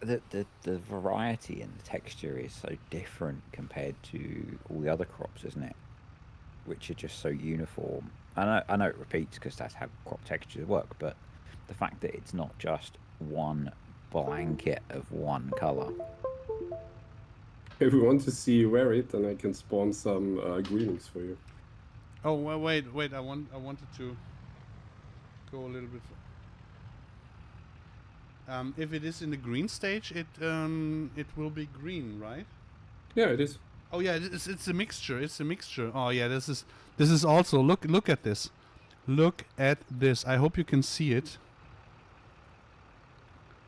The variety and the texture is so different compared to all the other crops, isn't it? Which are just so uniform. I know it repeats because that's how crop textures work, but the fact that it's not just one blanket of one color. If we want to see you wear it, then I can spawn some greenings for you. Oh well, wait! I wanted to go a little bit. If it is in the green stage, it will be green, right? Yeah, it is. Oh yeah, it's a mixture. It's a mixture. Oh yeah, this is also look at this. Look at this. I hope you can see it.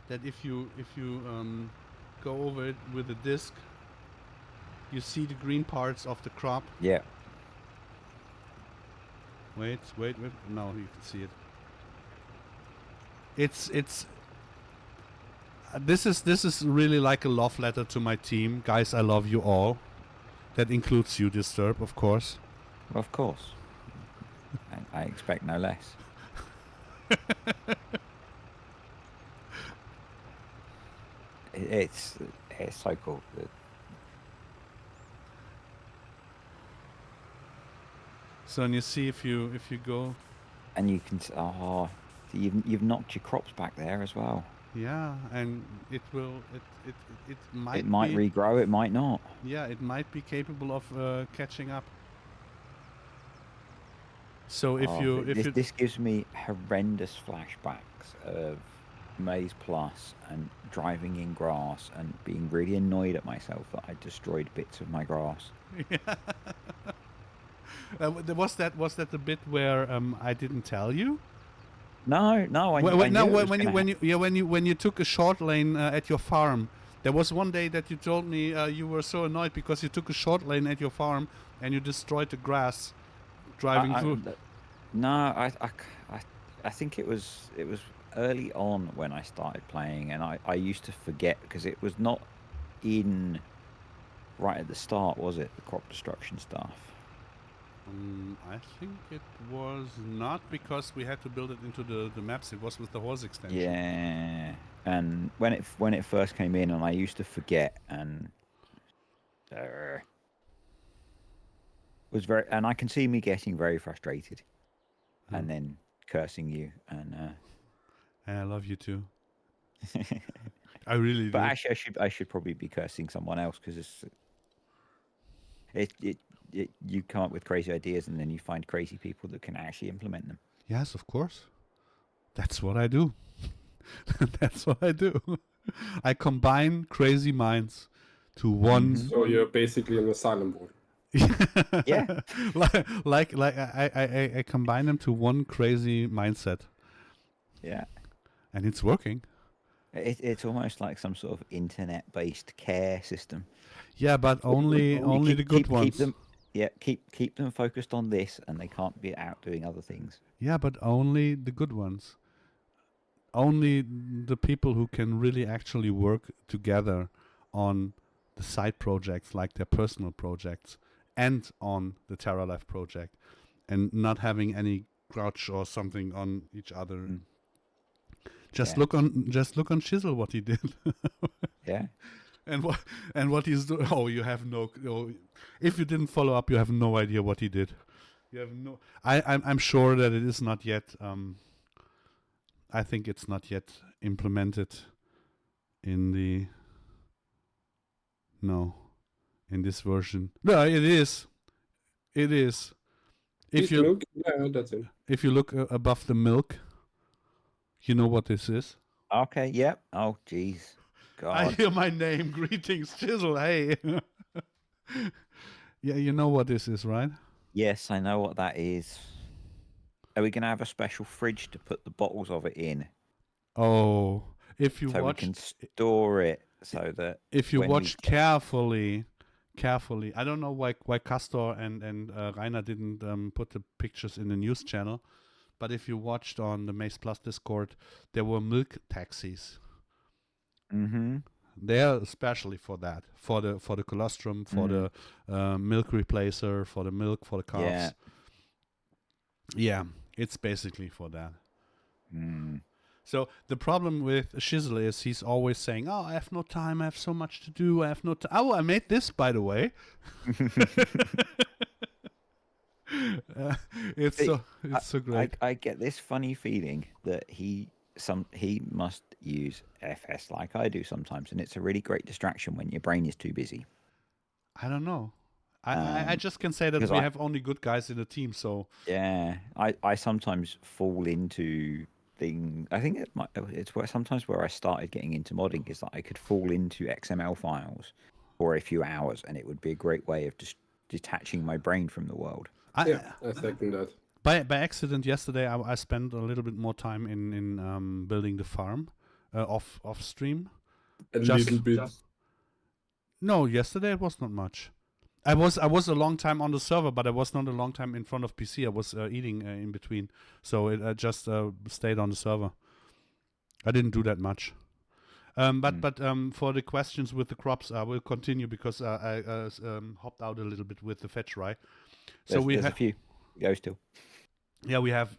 That if you go over it with a disc, you see the green parts of the crop. Yeah. Wait. Now you can see it. It's This is really like a love letter to my team, guys. I love you all. That includes you, Disturb, of course. Of course. I expect no less. It's so cool. So, and you see if you go, And you can you've knocked your crops back there as well. yeah, and it will it might It might be, regrow, it might not. yeah, it might be capable of catching up. So This gives me horrendous flashbacks of Maize Plus and driving in grass and being really annoyed at myself that I destroyed bits of my grass. was that the bit where I didn't tell you? No, I knew it was when you took a short lane at your farm, there was one day that you told me you were so annoyed because you took a short lane at your farm and you destroyed the grass driving through. No, I think it was early on when I started playing, and I used to forget because it was not in right at the start, was it? The crop destruction stuff. I think it was not, because we had to build it into the maps. It was with the horse extension. Yeah, and when it first came in, and I used to forget, and was very, and I can see me getting very frustrated, and then cursing you, and I love you too. I really do. But actually, I should probably be cursing someone else, because you come up with crazy ideas and then you find crazy people that can actually implement them. Yes, of course. That's what I do. That's what I do. I combine crazy minds to one. So you're basically an asylum board. Yeah. like I combine them to one crazy mindset. Yeah. And it's working. It's almost like some sort of internet-based care system. Yeah, but only the good ones. Keep them focused on this, and they can't be out doing other things. Yeah, but only the good ones. Only the people who can really actually work together on the side projects, like their personal projects, and on the TerraLife project, and not having any grudge or something on each other. Just look on Shizzle, what he did. Yeah. And what he's doing. Oh, you have no. Oh, if you didn't follow up, you have no idea what he did. You have no. I'm sure that it is not yet. I think it's not yet implemented in the. No, in this version. No, it is. It is. If you milk, yeah, that's it. If you look above the milk, you know what this is. Okay. Yep. Oh, jeez. God. I hear my name. Greetings, Chisel. Hey. Yeah, you know what this is, right? Yes, I know what that is. Are we going to have a special fridge to put the bottles of it in? Oh, if you so watch, we can store it so that if you watch carefully, I don't know why Castor and Rainer didn't put the pictures in the news channel, but if you watched on the Maze Plus Discord, there were milk taxis. Mm-hmm. They're especially for that, for the colostrum, for the milk replacer, for the milk for the calves. Yeah, it's basically for that. So the problem with Shizzle is he's always saying, "Oh, I have no time. I have so much to do. I have no time." Oh, I made this, by the way. It's so great. I get this funny feeling that he must use FS like I do sometimes, and it's a really great distraction when your brain is too busy. I don't know. I just can say that we have only good guys in the team, so yeah, I sometimes fall into things. I think it's sometimes where I started getting into modding is that I could fall into XML files for a few hours, and it would be a great way of just detaching my brain from the world. I second that. By accident yesterday, I spent a little bit more time in building the farm off stream. Little bit. No, yesterday it was not much. I was a long time on the server, but I was not a long time in front of PC. I was eating in between, so I just stayed on the server. I didn't do that much. But for the questions with the crops, I will continue because I hopped out a little bit with the fetch rye. So There's a few. Go still. Yeah, we have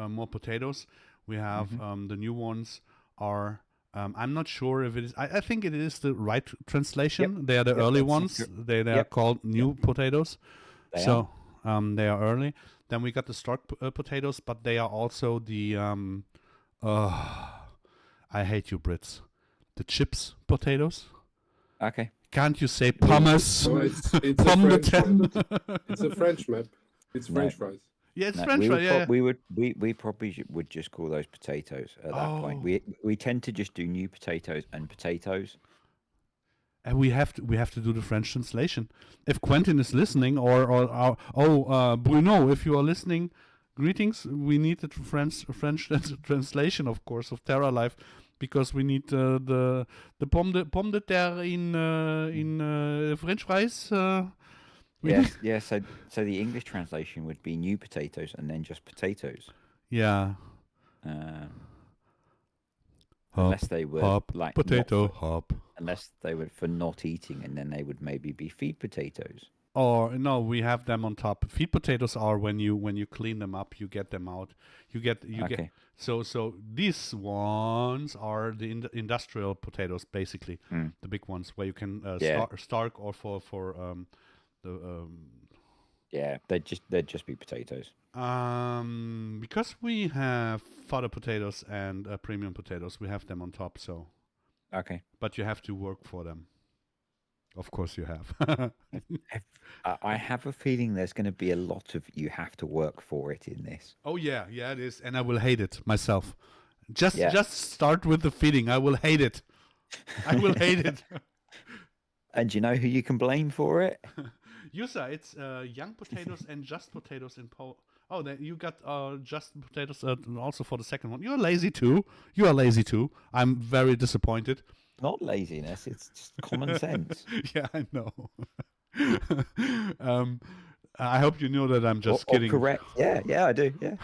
more potatoes. We have Mm-hmm. the new ones are. I'm not sure if it is. I think it is the right translation. Yep. They are the Yep, early that's ones. it. They are Yep. called new potatoes. They So they are early. Then we got the stock potatoes, but they are also the. I hate you Brits. The chips potatoes. Okay. Can't you say We- pumice? No, it's a Pomme de French map. terre. It's a French map. It's No. French fries. Yeah, it's No, French fry. Yeah. we probably would just call those potatoes at that point. Oh. We tend to just do new potatoes and potatoes. And we have to do the French translation. If Quentin is listening, or Bruno, if you are listening, greetings. We need the French translation, of course, of Terra Life, because we need the pomme de terre in French fries. Yes, yeah. So the English translation would be new potatoes and then just potatoes. Yeah. Unless they were hop, like potato, hop. unless they were for not eating, and then they would maybe be feed potatoes. Or no, we have them on top. Feed potatoes are when you clean them up, you get them out. You get Okay. so these ones are the industrial potatoes, basically the big ones where you can Yeah. stark or for the Yeah, they'd just be potatoes. because we have fodder potatoes and premium potatoes, we have them on top. So, Okay. but you have to work for them. Of course, you have. I have a feeling there's going to be a lot of you have to work for it in this. Oh yeah, it is, and I will hate it myself. Just Yeah. start with the feeding. I will hate it. I will hate it. And do you know who you can blame for it? Yusa, it's young potatoes and just potatoes in Poland. Oh, then you got just potatoes also for the second one. You're lazy too. You are lazy too. I'm very disappointed. Not laziness, it's just common sense. Yeah, I know. I hope you know that I'm just Or kidding. correct. Yeah, I do. Yeah.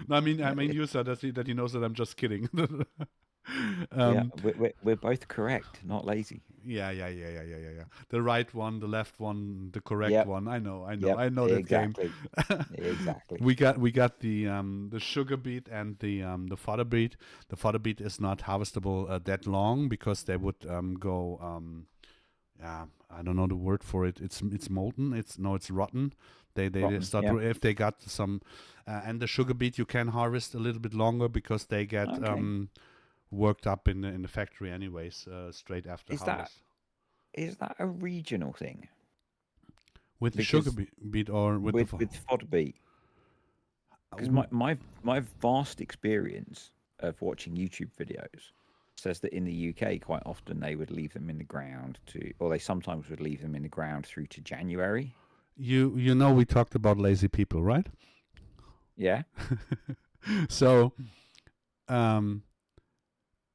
No, I mean, Yusa, that he knows that I'm just kidding. Yeah, we're both correct, not lazy. Yeah. The right one, the left one, the correct Yep. one. I know Yep, that exactly. game. Exactly. We got the sugar beet and the fodder beet. The fodder beet is not harvestable that long because they would go I don't know the word for it. It's molten. It's rotten. They Rotten, start yeah. if they got some and the sugar beet you can harvest a little bit longer because they get Okay. worked up in the factory anyways straight after harvest. Is that a regional thing? With the sugar beet or with fodder beet? Because my vast experience of watching YouTube videos says that in the UK quite often they would leave them in the ground or they sometimes would leave them in the ground through to January. You know we talked about lazy people, right? Yeah. So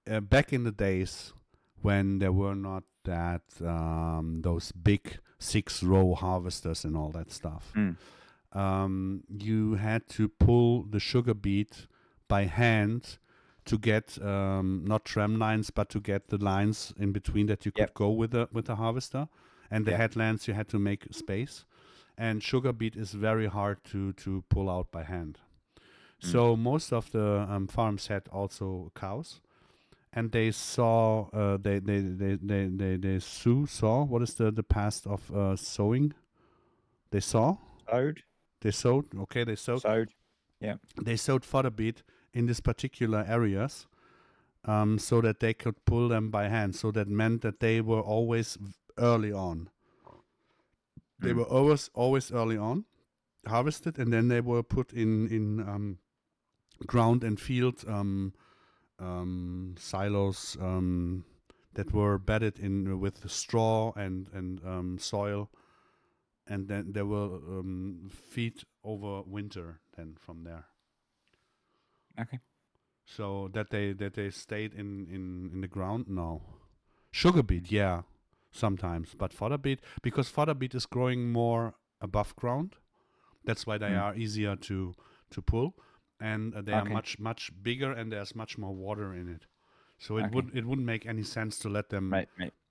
back in the days when there were not that those big 6-row harvesters and all that stuff, you had to pull the sugar beet by hand to get not tram lines, but to get the lines in between that you could go with the harvester, and the headlands you had to make space. And sugar beet is very hard to pull out by hand. So most of the farms had also cows, and they saw they saw what is the past of sowing? They saw. They sowed. Okay, they sowed. Yeah. They sowed fodder beet in these particular areas, so that they could pull them by hand. So that meant that they were always early on. They were always early on, harvested, and then they were put in ground and field silos that were bedded in with straw and soil, and then they will feed over winter. Then from there. Okay. So that they stayed in the ground. No, sugar beet, yeah, sometimes, but fodder beet, because fodder beet is growing more above ground. That's why they are easier to pull, and they are much bigger, and there's much more water in it. So it wouldn't make any sense to let them.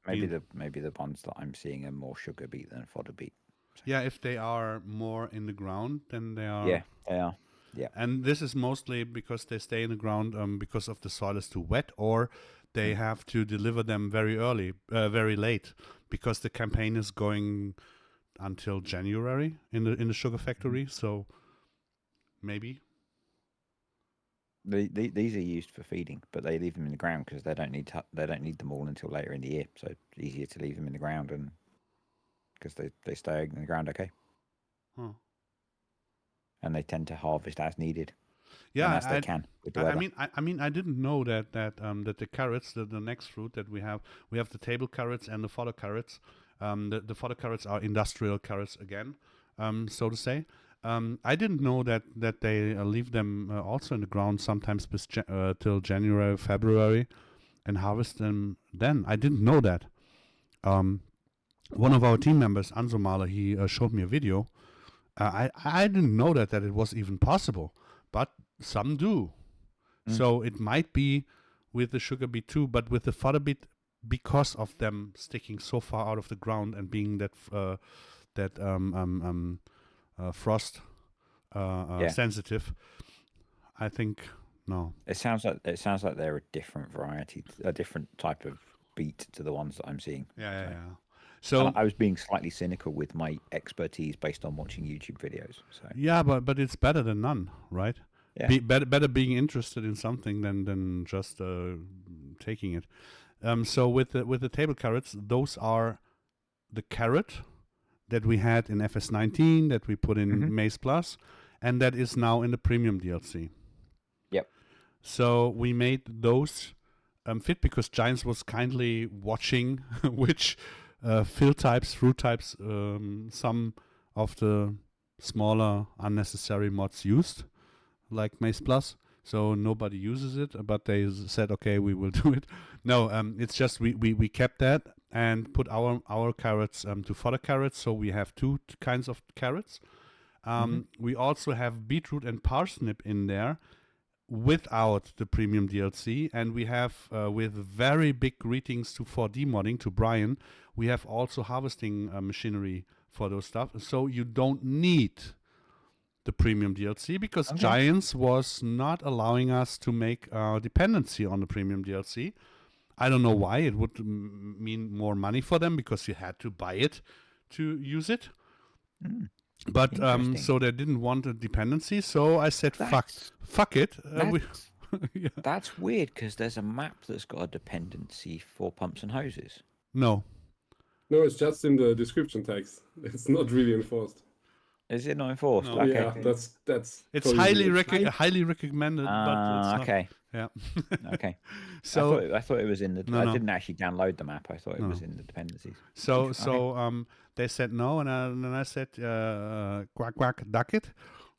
Maybe the ones that I'm seeing are more sugar beet than fodder beet. So. Yeah, if they are more in the ground, then they are. Yeah, they are. Yeah. And this is mostly because they stay in the ground because of the soil is too wet, or they have to deliver them very early, very late, because the campaign is going until January in the sugar factory. So maybe. These are used for feeding, but they leave them in the ground because they don't need them all until later in the year. So it's easier to leave them in the ground, and because they stay in the ground okay. Huh. And they tend to harvest as needed. Yeah, as they can. With the weather. I mean, I didn't know that the carrots, the next fruit that we have the table carrots and the fodder carrots. The fodder carrots are industrial carrots again, so to say. I didn't know that they leave them also in the ground sometimes till January, February, and harvest them then. I didn't know that. One of our team members, Anso Mahler, he showed me a video. I didn't know that it was even possible, but some do. So it might be with the sugar beet too, but with the fodder beet, because of them sticking so far out of the ground and being that frost sensitive, I think no. It sounds like they're a different variety, a different type of beet to the ones that I'm seeing. Yeah. So and I was being slightly cynical with my expertise based on watching YouTube videos. So yeah, but it's better than none, right? Yeah. Better being interested in something than just taking it. So with the table carrots, those are the carrot that we had in FS19 that we put in Maize Plus, and that is now in the premium DLC. Yep. So we made those fit because Giants was kindly watching which fill types, fruit types, some of the smaller unnecessary mods used, like Maize Plus. So nobody uses it, but they said, okay, we will do it. No, it's just we kept that and put our carrots to fodder carrots. So we have two kinds of carrots. We also have beetroot and parsnip in there without the premium DLC. And we have, with very big greetings to 4D modding, to Brian, we have also harvesting machinery for those stuff. So you don't need the premium DLC because Giants was not allowing us to make dependency on the premium DLC. I don't know why. It would mean more money for them because you had to buy it to use it. But so they didn't want a dependency. So I said, fuck it. That's weird because there's a map that's got a dependency for pumps and hoses. No, it's just in the description text. It's not really enforced. Is it not enforced? No. Okay. Yeah, that's. it's totally highly recommended, but it's not. Okay. Yeah. Okay. So I thought it was in the. I didn't actually download the map. I thought it was in the dependencies. So they said no, and then I said quack quack duck it,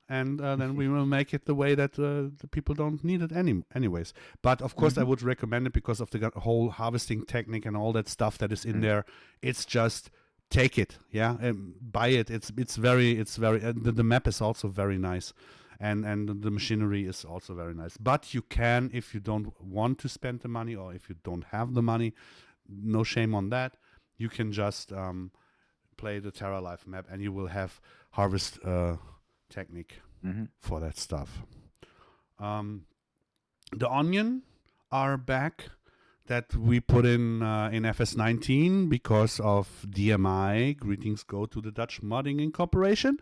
and then we will make it the way that the people don't need it anyways. But of course, I would recommend it because of the whole harvesting technique and all that stuff that is in there. It's just take it, buy it. It's very the map is also very nice. And the machinery is also very nice. But you can, if you don't want to spend the money or if you don't have the money, no shame on that. You can just play the Terra Life map and you will have harvest technique for that stuff. The onion are back that we put in FS19 because of DMI. Greetings go to the Dutch Modding Incorporation.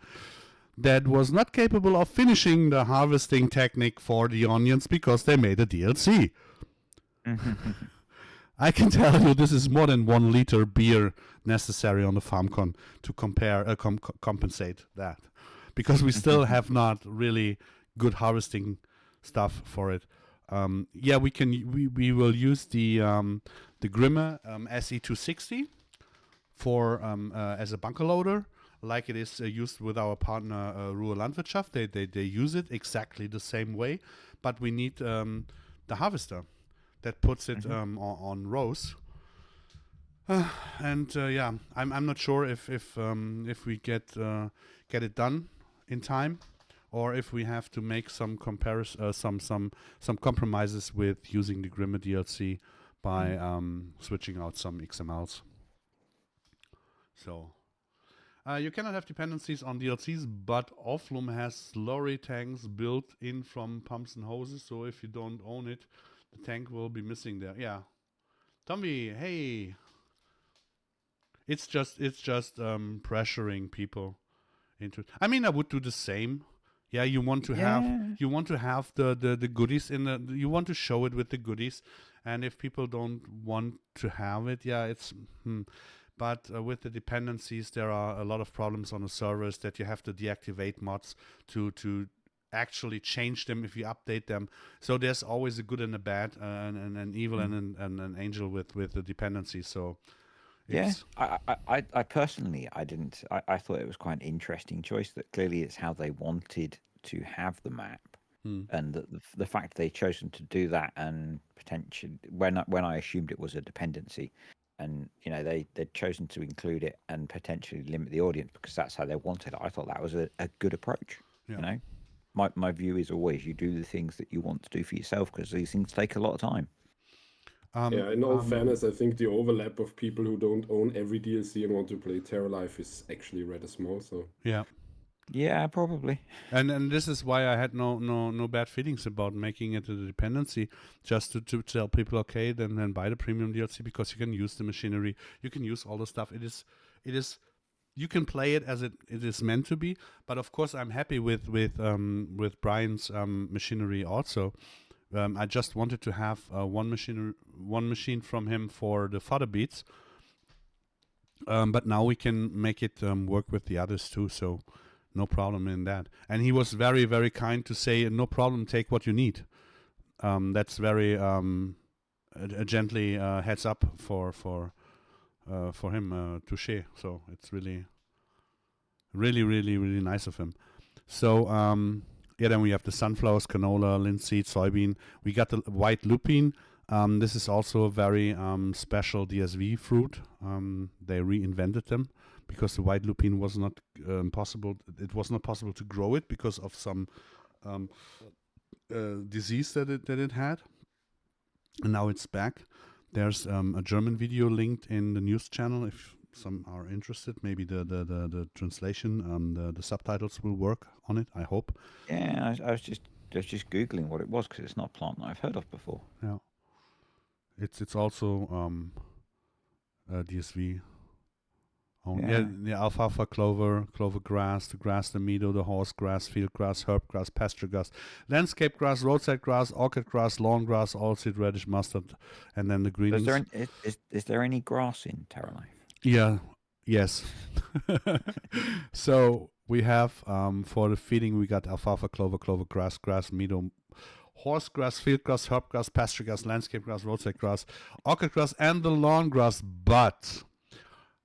That was not capable of finishing the harvesting technique for the onions because they made a DLC. I can tell you this is more than 1 liter beer necessary on the FarmCon to compensate that. Because we still have not really good harvesting stuff for it. We will use the Grimme SE260 for as a bunker loader. Like it is used with our partner Ruhr Landwirtschaft. They use it exactly the same way, but we need the harvester that puts it on rows. I'm not sure if we get it done in time, or if we have to make some some compromises with using the Grimmer DLC by switching out some XMLs. So you cannot have dependencies on DLCs, but Offlum has slurry tanks built in from pumps and hoses. So if you don't own it, the tank will be missing there. Yeah, Tommy, hey, it's just pressuring people into. I mean, I would do the same. Yeah, you want to have the goodies in the. You want to show it with the goodies, and if people don't want to have it, yeah, it's. But with the dependencies, there are a lot of problems on the servers that you have to deactivate mods to actually change them if you update them. So there's always a good and a bad, and an evil and an angel with the dependencies. So it's, I personally, I thought it was quite an interesting choice. That clearly it's how they wanted to have the map. And the fact they've chosen to do that, and potentially when I assumed it was a dependency, and they'd chosen to include it and potentially limit the audience because that's how they wanted it. I thought that was a good approach. Yeah. My view is always you do the things that you want to do for yourself, because these things take a lot of time. In all fairness, I think the overlap of people who don't own every DLC and want to play TerraLife is actually rather small. So yeah, probably. And this is why I had no bad feelings about making it a dependency, just to tell people, okay, then buy the premium DLC, because you can use the machinery, you can use all the stuff. It is you can play it as it is meant to be. But of course, I'm happy with Brian's machinery also. I just wanted to have one machine from him for the fodder beets. But now we can make it work with the others too. So. No problem in that. And he was very, very kind to say, no problem, take what you need. That's very a gently heads up for him, touche. So it's really, really, really, really nice of him. So, then we have the sunflowers, canola, linseed, soybean. We got the white lupine. This is also a very special DSV fruit. They reinvented them, because the white lupine was not possible. It was not possible to grow it because of some disease that it had. And now it's back. There's a German video linked in the news channel if some are interested. Maybe the translation, the subtitles will work on it, I hope. Yeah, I was just Googling what it was, because it's not a plant that I've heard of before. Yeah. It's also DSV. Alfalfa, clover grass, the grass, the meadow, the horse grass, field grass, herb grass, pasture grass, landscape grass, roadside grass, orchid grass, lawn grass, oilseed, radish, mustard, and then the greenings. Is there any grass in Terra Life? Yeah. Yes. So we have for the feeding, we got alfalfa, clover grass, meadow, horse grass, field grass, herb grass, pasture grass, landscape grass, roadside grass, orchid grass, and the lawn grass. But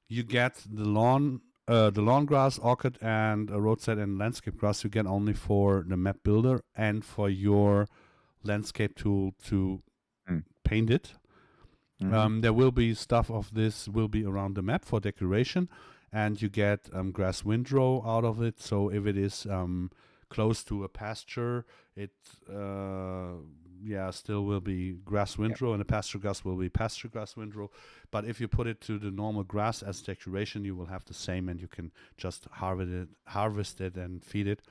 you get the lawn grass, orchid, and roadside and landscape grass. You get only for the map builder and for your landscape tool to paint it. There will be stuff of this will be around the map for decoration, and you get grass windrow out of it. So if it is close to a pasture, it still will be grass windrow, and the pasture grass will be pasture grass windrow. But if you put it to the normal grass as decoration, you will have the same, and you can just harvest it and feed it.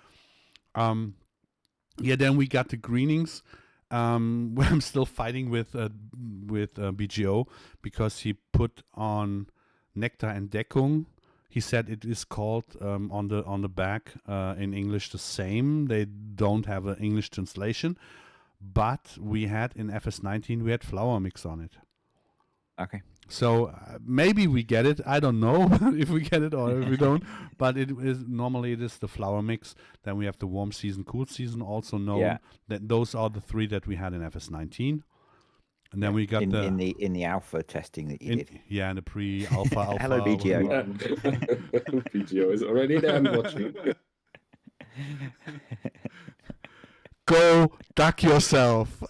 Then we got the greenings. I'm still fighting with BGO because he put on nectar and Deckung. He said it is called on the back in English the same. They don't have an English translation, but we had in FS19 we had flour mix on it. Okay. So maybe we get it. I don't know if we get it or if we don't. But it is the flour mix. Then we have the warm season, cool season, also known. Yeah. That those are the three that we had in FS19. And then we got in the alpha testing that you did. Yeah, in the pre-alpha. Hello, BGO. BGO is already there. I'm watching. Go duck yourself.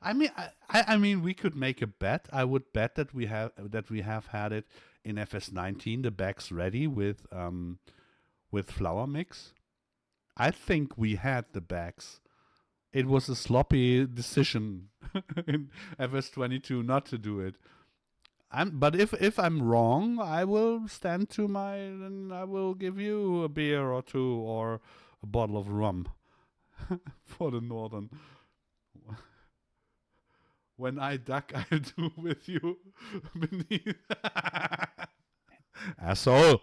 I mean, we could make a bet. I would bet that we have had it in FS19. The bags ready with with flour mix. I think we had the bags. It was a sloppy decision in FS22 not to do it. But if I'm wrong, I will stand to my, and I will give you a beer or two or a bottle of rum for the northern. When I duck, I'll do with you beneath. Asshole.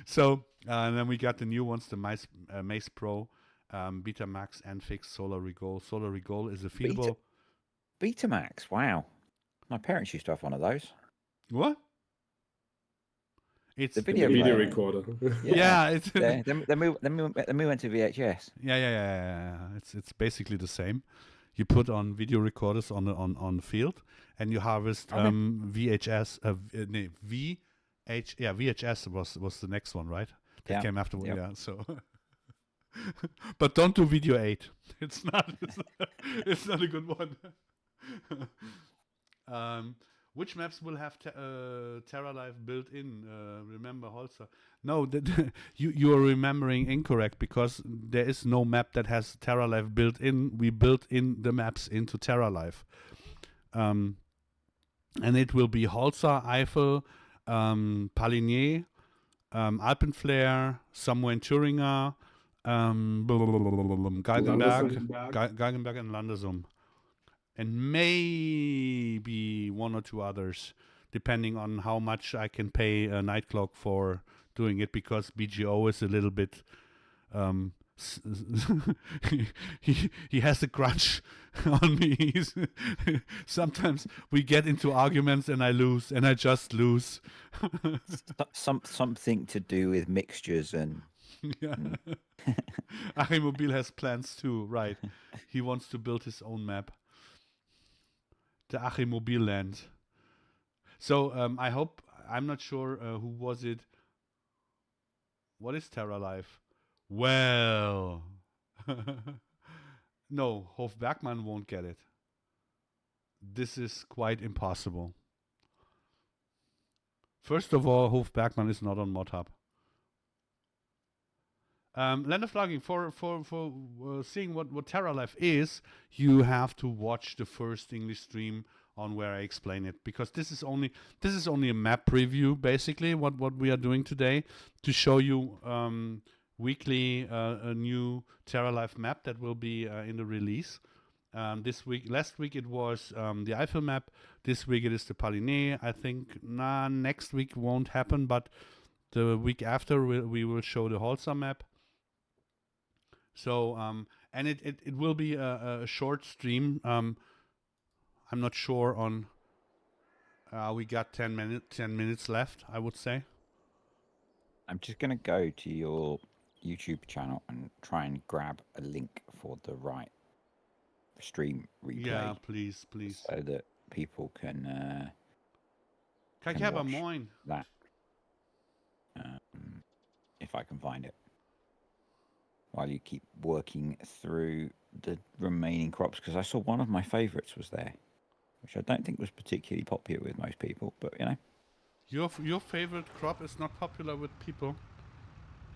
So, and then we got the new ones, the Mace Pro, Betamax, and Fix Solar Regol. Solar Regol is a feedable. Betamax, wow. My parents used to have one of those. What? It's The The video video player. recorder. Yeah, it's Yeah, then we went to VHS. yeah. It's basically the same. You put on video recorders on the field, and you harvest Okay. VHS. VHS was the next one, right? That Yeah, came after. yep. Yeah, so. But don't do video 8. It's not. It's not a good one. Which maps will have TerraLife built in? Remember Holzer? No, you are remembering incorrect, because there is no map that has TerraLife built in. We built in the maps into TerraLife. And it will be Holzer, Eifel, Pallegney, Alpenflair, somewhere in Thüringer, Galgenberg and Landesum. And maybe one or two others, depending on how much I can pay a night clock for doing it, because BGO is a little bit. He has a grudge on me. Sometimes we get into arguments and I lose, and I just lose. Something to do with mixtures and. Yeah. Achim Mobil has plans too, right? He wants to build his own map. The Achim Mobil land. So I hope, I'm not sure who was it. What is TerraLife? Well, no, Hof Bergmann won't get it. This is quite impossible. First of all, Hof Bergmann is not on ModHub. Land of Logging, for seeing what TerraLife is, you have to watch the first English stream on where I explain it, because this is only a map preview, basically what we are doing today, to show you weekly a new TerraLife map that will be in the release. Last week it was the Eifel map. This week it is the Pallegney. I think next week won't happen, but the week after we will show the Holzer map. So and it will be a short stream. I'm not sure on. We got 10 minutes left, I would say. I'm just gonna go to your YouTube channel and try and grab a link for the right stream replay. Yeah, please. So that people can. Kijk can hebben, watch moin. that. If I can find it. While you keep working through the remaining crops, because I saw one of my favourites was there, which I don't think was particularly popular with most people, but you know. Your favorite crop is not popular with people?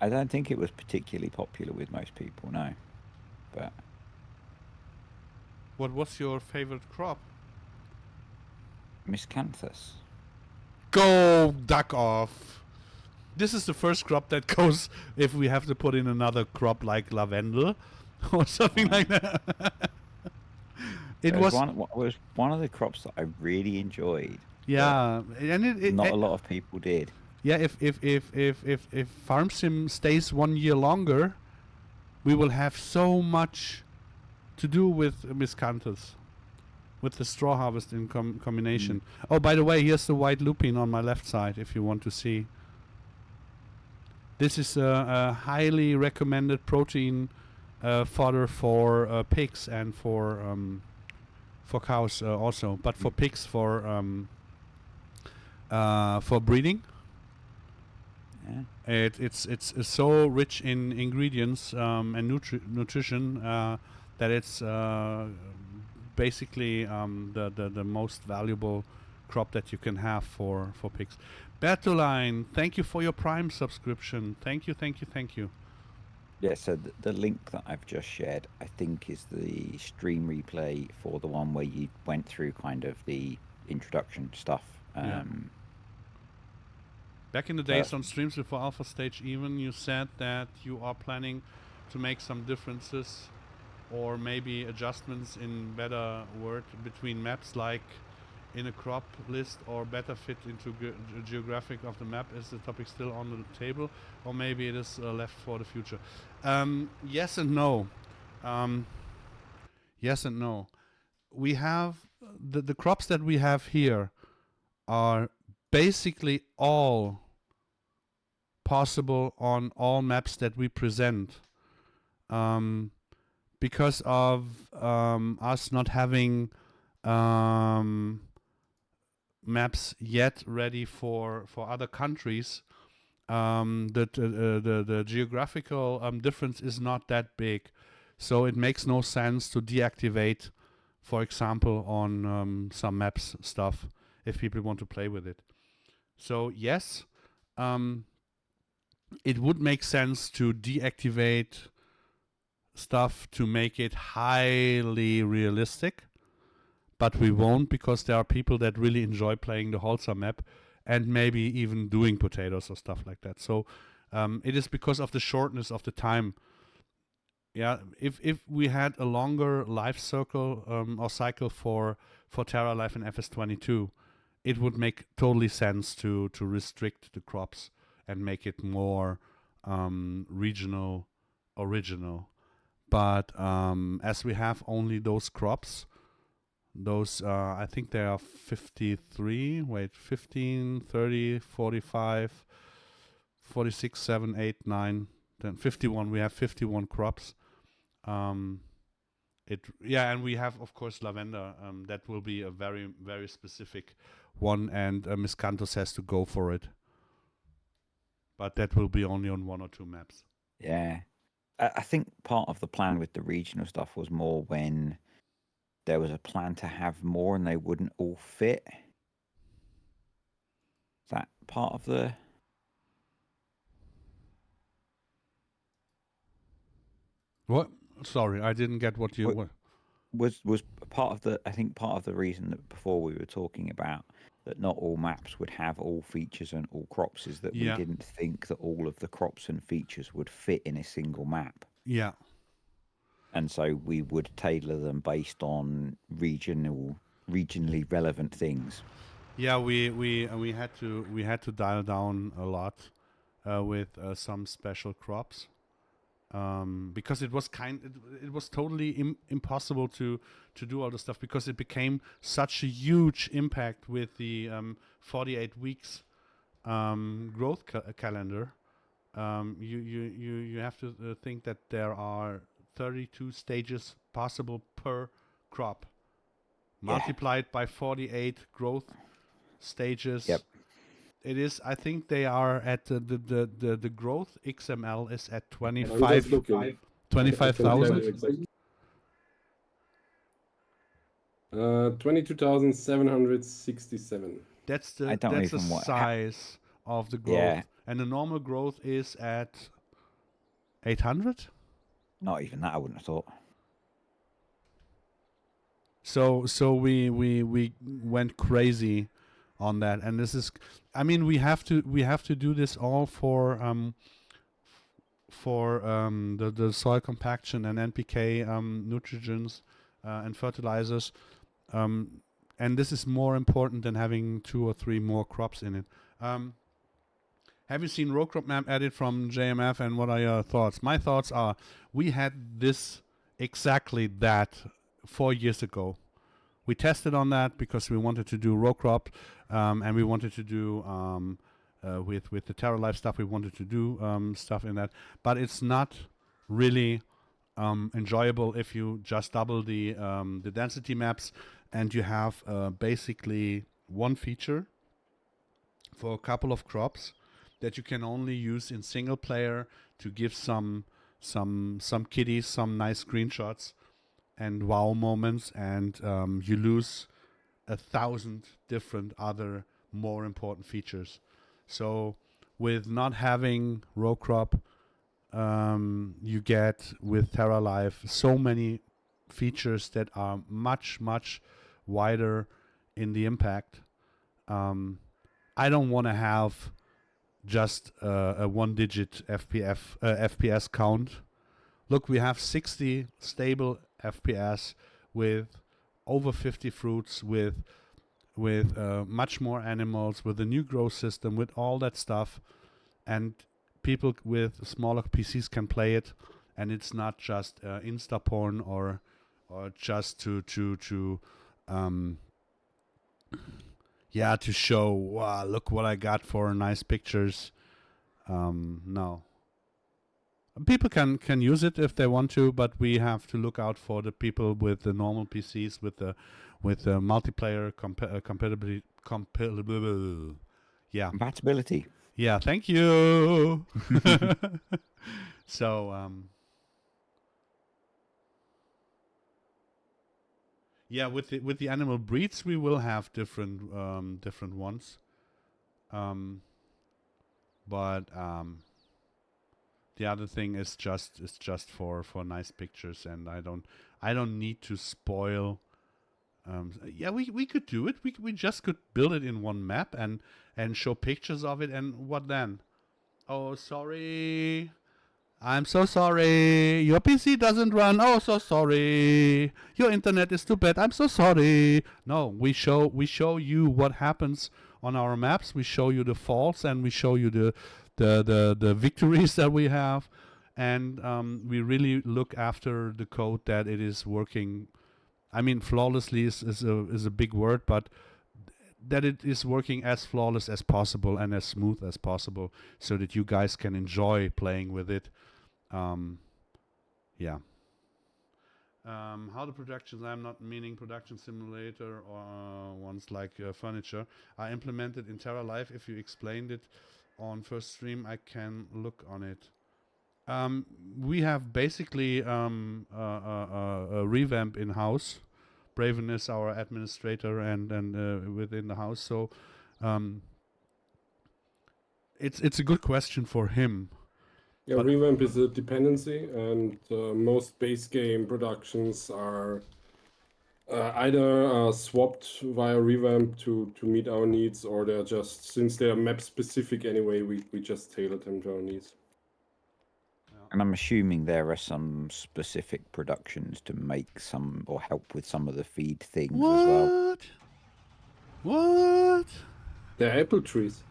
I don't think it was particularly popular with most people, no. But What was your favorite crop? Miscanthus. Go duck off. This is the first crop that goes if we have to put in another crop like lavender or something like that. It was one of the crops that I really enjoyed. yeah, and Not a lot of people did. Yeah, if FarmSim stays 1 year longer, we will have so much to do with Miscanthus, with the straw harvest in combination. Oh, by the way, here's the white lupine on my left side if you want to see. This is a highly recommended protein fodder for pigs and for cows also, but for pigs for breeding. Yeah. It's so rich in ingredients and nutrition that it's basically the most valuable crop that you can have for pigs. Bertoline, thank you for your Prime subscription. Thank you. Yeah, so the link that I've just shared, I think, is the stream replay for the one where you went through kind of the introduction stuff. Back in the days on streams before Alpha Stage even, you said that you are planning to make some differences or maybe adjustments in better word between maps, like in a crop list, or better fit into geographic of the map. Is the topic still on the table, or maybe it is left for the future? Yes and no. Yes and no. We have the crops that we have here are basically all possible on all maps that we present, because of us not having maps yet ready for other countries. The geographical difference is not that big, so it makes no sense to deactivate, for example, on some maps stuff if people want to play with it. So yes, it would make sense to deactivate stuff to make it highly realistic, but we won't, because there are people that really enjoy playing the Holzer map and maybe even doing potatoes or stuff like that. So it is because of the shortness of the time. Yeah, if we had a longer life circle or cycle for Terra Life and FS22, it would make totally sense to restrict the crops and make it more regional, original. But as we have only those crops, those I think there are 53, 15, 30, 45, 46, 7, 8, 9, then 51. We have 51 crops. And we have, of course, lavender. That will be a very, very specific one, and Miss Cantos has to go for it. But that will be only on 1 or 2 maps. Yeah. I think part of the plan with the regional stuff was more when there was a plan to have more and they wouldn't all fit. Is that part of the... What? Sorry, I didn't get what you were. Was part of the... I think part of the reason that before we were talking about that not all maps would have all features and all crops is that we didn't think that all of the crops and features would fit in a single map. Yeah. And so we would tailor them based on regionally relevant things. Yeah, we had to dial down a lot with some special crops, because it was totally impossible to do all the stuff, because it became such a huge impact with the 48 weeks growth calendar. You have to think that there are 32 stages possible per crop, multiplied by 48 growth stages. Yep. It is, I think they are at the growth XML is at 25,000. 22,767. That's the size of the growth, and the normal growth is at 800. Not even that, I wouldn't have thought. So we went crazy on that, and this is, I mean, we have to do this all for the soil compaction and NPK nutrients and fertilizers, and this is more important than having 2 or 3 more crops in it. Have you seen row crop map added from JMF, and what are your thoughts? My thoughts are, we had this exactly that 4 years ago. We tested on that because we wanted to do row crop, and we wanted to do with the Terra Life stuff. We wanted to do stuff in that, but it's not really enjoyable if you just double the density maps and you have basically one feature for a couple of crops that you can only use in single player to give some kiddies some nice screenshots and wow moments, and you lose 1,000 different other more important features. So with not having row crop, you get with Terra Life so many features that are much wider in the impact. I don't want to have just a one-digit FPS count. Look, we have 60 stable FPS with over 50 fruits, with much more animals, with a new growth system, with all that stuff, and people with smaller PCs can play it, and it's not just insta porn or just to show, wow, look what I got for nice pictures. No. People can use it if they want to, but we have to look out for the people with the normal PCs with the multiplayer compatibility. Yeah. Compatibility. Yeah. Thank you. So yeah, with the animal breeds, we will have different ones. But the other thing is just for nice pictures, and I don't need to spoil. Yeah, we could do it. We just could build it in one map and show pictures of it, and what then? Oh, sorry. I'm so sorry. Your PC doesn't run. Oh, so sorry. Your internet is too bad. I'm so sorry. No, we show you what happens on our maps. We show you the faults, and we show you the victories that we have, and we really look after the code that it is working. I mean, flawlessly is a big word, but that it is working as flawless as possible and as smooth as possible, so that you guys can enjoy playing with it. Yeah. How the productions, I'm not meaning production simulator or ones like furniture, are implemented in Terra Life. If you explained it on first stream, I can look on it. We have basically a revamp in house. Braven is our administrator and within the house, so it's a good question for him. Yeah, revamp is a dependency, and most base game productions are either swapped via revamp to meet our needs, or they're just, since they are map specific anyway, we just tailor them to our needs. And I'm assuming there are some specific productions to make some or help with some of the feed things as well. What? They're apple trees.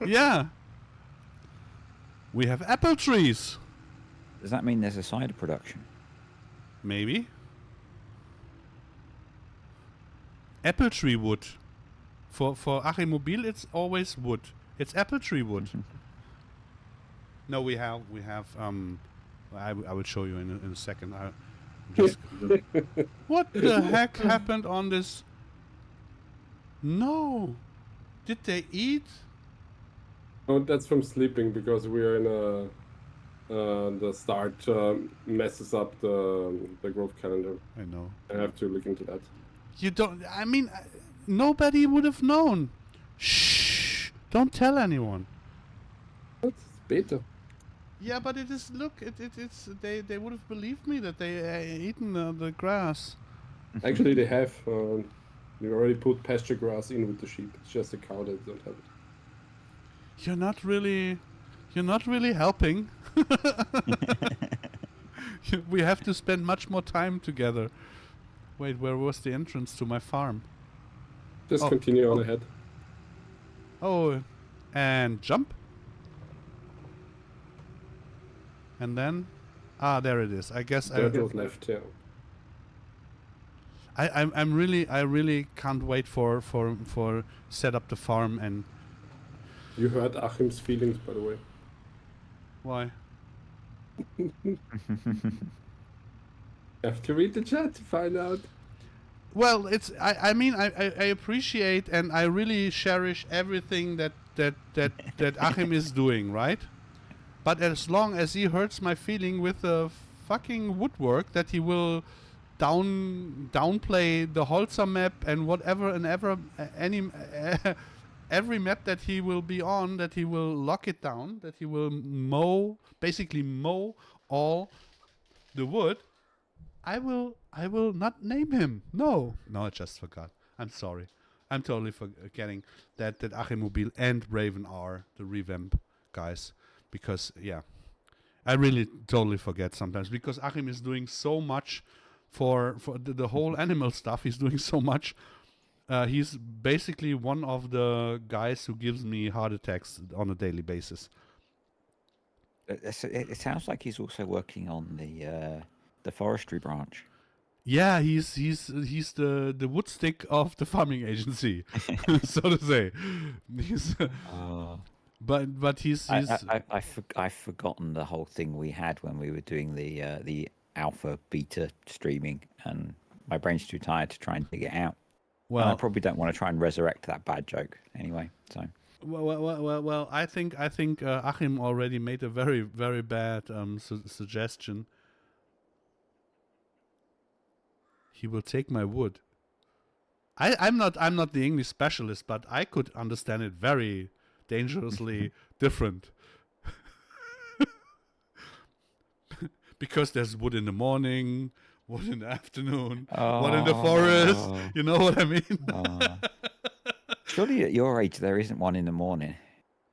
Yeah. We have apple trees. Does that mean there's a cider production? Maybe. Apple tree wood. For Achimobil, it's always wood. It's apple tree wood. No, we have. I will show you in a second. What the heck happened on this? No. Did they eat? Oh, that's from sleeping, because we are in the start messes up the growth calendar. I know. I have to look into that. You don't. I mean, nobody would have known. Shh! Don't tell anyone. It's beta. Yeah, but it is. Look, it's. They would have believed me that they eaten the grass. Actually, they have. We already put pasture grass in with the sheep. It's just a cow that don't have it. You're not really helping. We have to spend much more time together. Wait, where was the entrance to my farm? Just continue on ahead. Oh, and jump. And then, there it is. I guess There it was left, yeah. I really can't wait for set up the farm. And You hurt Achim's feelings, by the way. why? You have to read the chat to find out. Well, it's I mean I appreciate and I really cherish everything that Achim is doing, right? But as long as he hurts my feeling with the fucking woodwork that he will downplay the Holzer map and whatever and ever any every map that he will be on, that he will lock it down, that he will basically mow all the wood. I will not name him. No, I just forgot. I'm sorry. I'm totally forgetting that Achim Mobil and Raven are the revamp guys, because I really totally forget sometimes, because Achim is doing so much for the whole animal stuff. He's doing so much. He's basically one of the guys who gives me heart attacks on a daily basis. It sounds like he's also working on the forestry branch. Yeah, he's the wood stick of the farming agency, so to say. He's, but he's I've forgotten the whole thing we had when we were doing the alpha beta streaming, and my brain's too tired to try and dig it out. Well, and I probably don't want to try and resurrect that bad joke anyway. So. Well. I think Achim already made a very, very bad suggestion. He will take my wood. I'm not the English specialist, but I could understand it very dangerously different. Because there's wood in the morning, wood in the afternoon, wood in the forest. You know what I mean? Surely at your age there isn't one in the morning.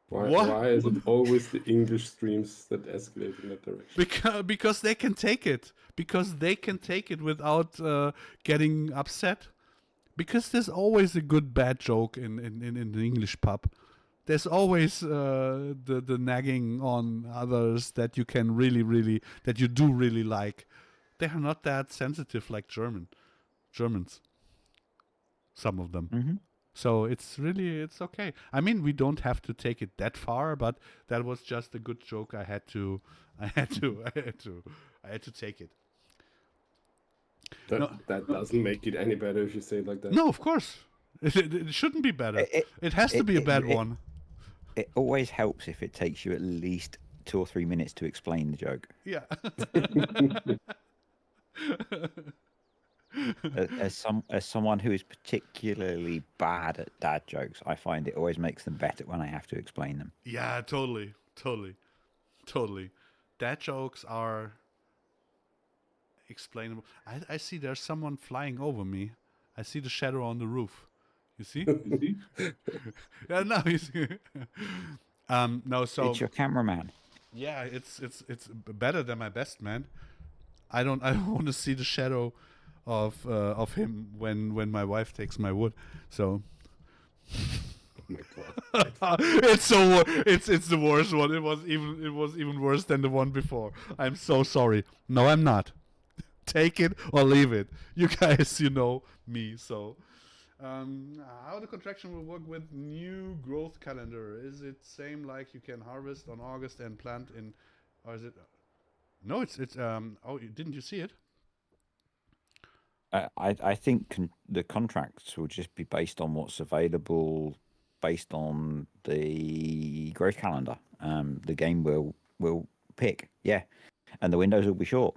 Why is it always the English streams that escalate in that direction? Because they can take it. Because they can take it without getting upset. Because there's always a good bad joke in the English pub. There's always the nagging on others that you can that you do really like. They are not that sensitive like Germans. Some of them. Mm-hmm. So it's okay. I mean, we don't have to take it that far, but that was just a good joke. I had to take it. That doesn't make it any better if you say it like that. No, of course. It shouldn't be better. It has to be a bad one. It always helps if it takes you at least 2 or 3 minutes to explain the joke. Yeah. As someone who is particularly bad at dad jokes, I find it always makes them better when I have to explain them. Yeah, totally. Dad jokes are explainable. I see there's someone flying over me. I see the shadow on the roof. You see? Yeah, no, you see. No, so it's your cameraman. Yeah, it's better than my best man. I don't want to see the shadow of him when my wife takes my wood. So it's the worst one. It was even worse than the one before. I'm so sorry. No, I'm not. Take it or leave it. You guys, you know me. So how the contraction will work with new growth calendar? Is it same like you can harvest on August and plant in, or is it? No, it's oh, didn't you see it? I think the contracts will just be based on what's available, based on the growth calendar. The game will pick, and the windows will be short.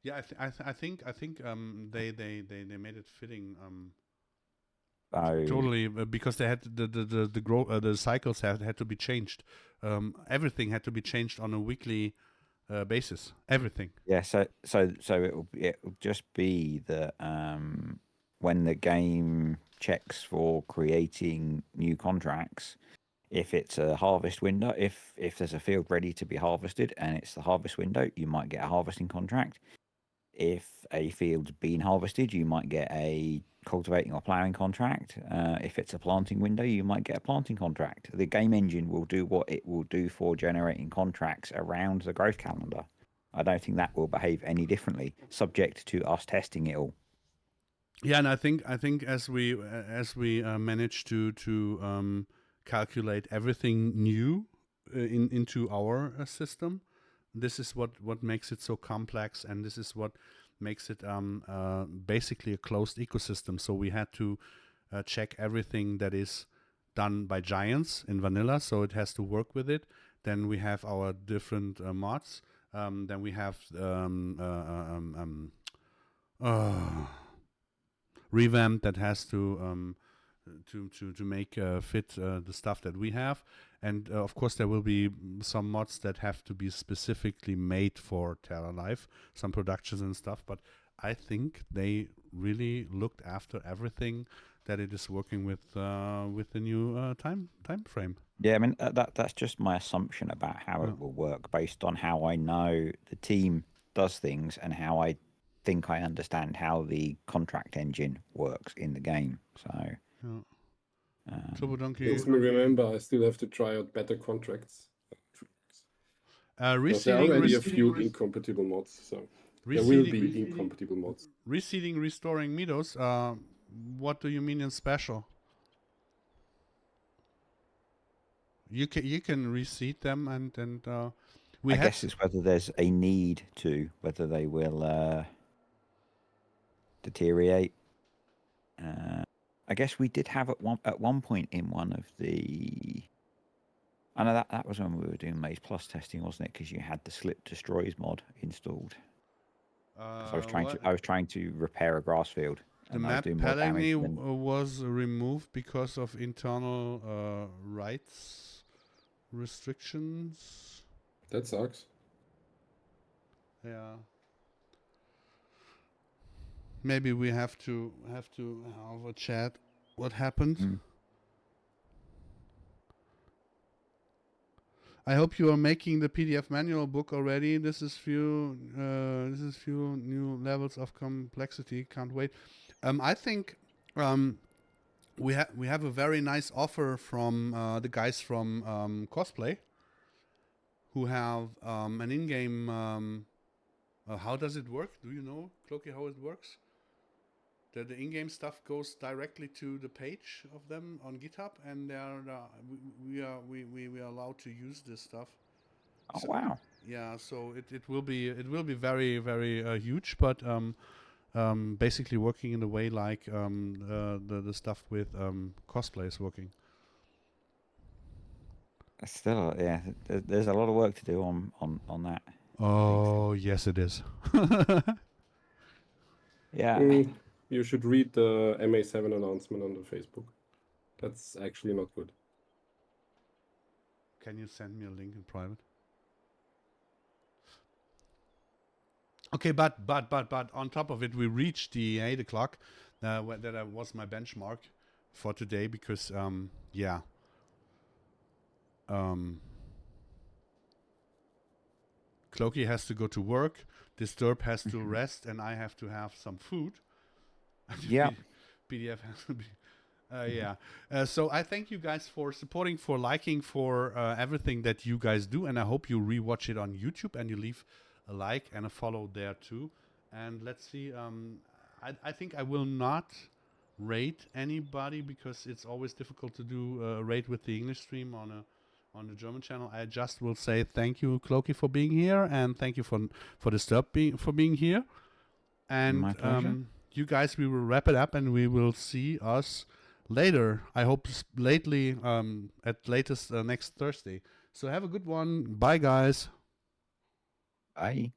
Yeah, I think they made it fitting. Oh. Totally, because they had the cycles had to be changed. Everything had to be changed on a weekly basis. Everything. Yeah, so it will just be that when the game checks for creating new contracts, if it's a harvest window, if there's a field ready to be harvested and it's the harvest window, you might get a harvesting contract. If a field's been harvested, you might get a cultivating or ploughing contract. If it's a planting window, you might get a planting contract. The game engine will do what it will do for generating contracts around the growth calendar. I don't think that will behave any differently, subject to us testing it all. Yeah, and I think as we manage to calculate everything new into our system, this is what makes it so complex, and this is what makes it basically a closed ecosystem. So we had to check everything that is done by giants in vanilla, so it has to work with it. Then we have our different mods. Then we have revamp that has to make fit the stuff that we have, and of course there will be some mods that have to be specifically made for Terra Life, some productions and stuff. But I think they really looked after everything that it is working with the new time frame. Yeah, I mean that's just my assumption about how it will work based on how I know the team does things and how I think I understand how the contract engine works in the game. So, Turbo Donkey. Please remember, I still have to try out better contracts. Because there are already a few incompatible mods, so there will be incompatible mods. Reseeding, restoring meadows. What do you mean in special? You can reseed them and I guess it's whether there's a need to, whether they will deteriorate. I guess we did have at one point in one of the. I know that was when we were doing Maize Plus testing, wasn't it? Because you had the Slip Destroys mod installed. I was trying to repair a grass field. The map Pallegney was removed because of internal rights restrictions. That sucks. Yeah. Maybe we have to have a chat. What happened? I hope you are making the PDF manual book already. This is few new levels of complexity. Can't wait. I think we have a very nice offer from the guys from Cosplay, who have an in-game. How does it work? Do you know, Cloaky, how it works? The in-game stuff goes directly to the page of them on GitHub, and we are allowed to use this stuff. Oh, so, wow! Yeah, so it will be very very huge, but basically working in a way like the stuff with Cosplay is working. Still, yeah, there's a lot of work to do on that. Oh yes, it is. Yeah. You should read the MA7 announcement on the Facebook. That's actually not good. Can you send me a link in private? Okay, but on top of it, we reached the 8 o'clock. That was my benchmark for today because Cloaky has to go to work, Disturb has to rest, and I have to have some food. Yeah. PDF has to be. So I thank you guys for supporting, for liking, for everything that you guys do, and I hope you rewatch it on YouTube and you leave a like and a follow there too. And let's see. I think I will not rate anybody because it's always difficult to do a rate with the English stream on the German channel. I just will say thank you, Cloaky, for being here, and thank you for Disturb for being here. And my pleasure. You guys, we will wrap it up and we will see us later. I hope lately, at latest next Thursday. So have a good one. Bye, guys. Bye.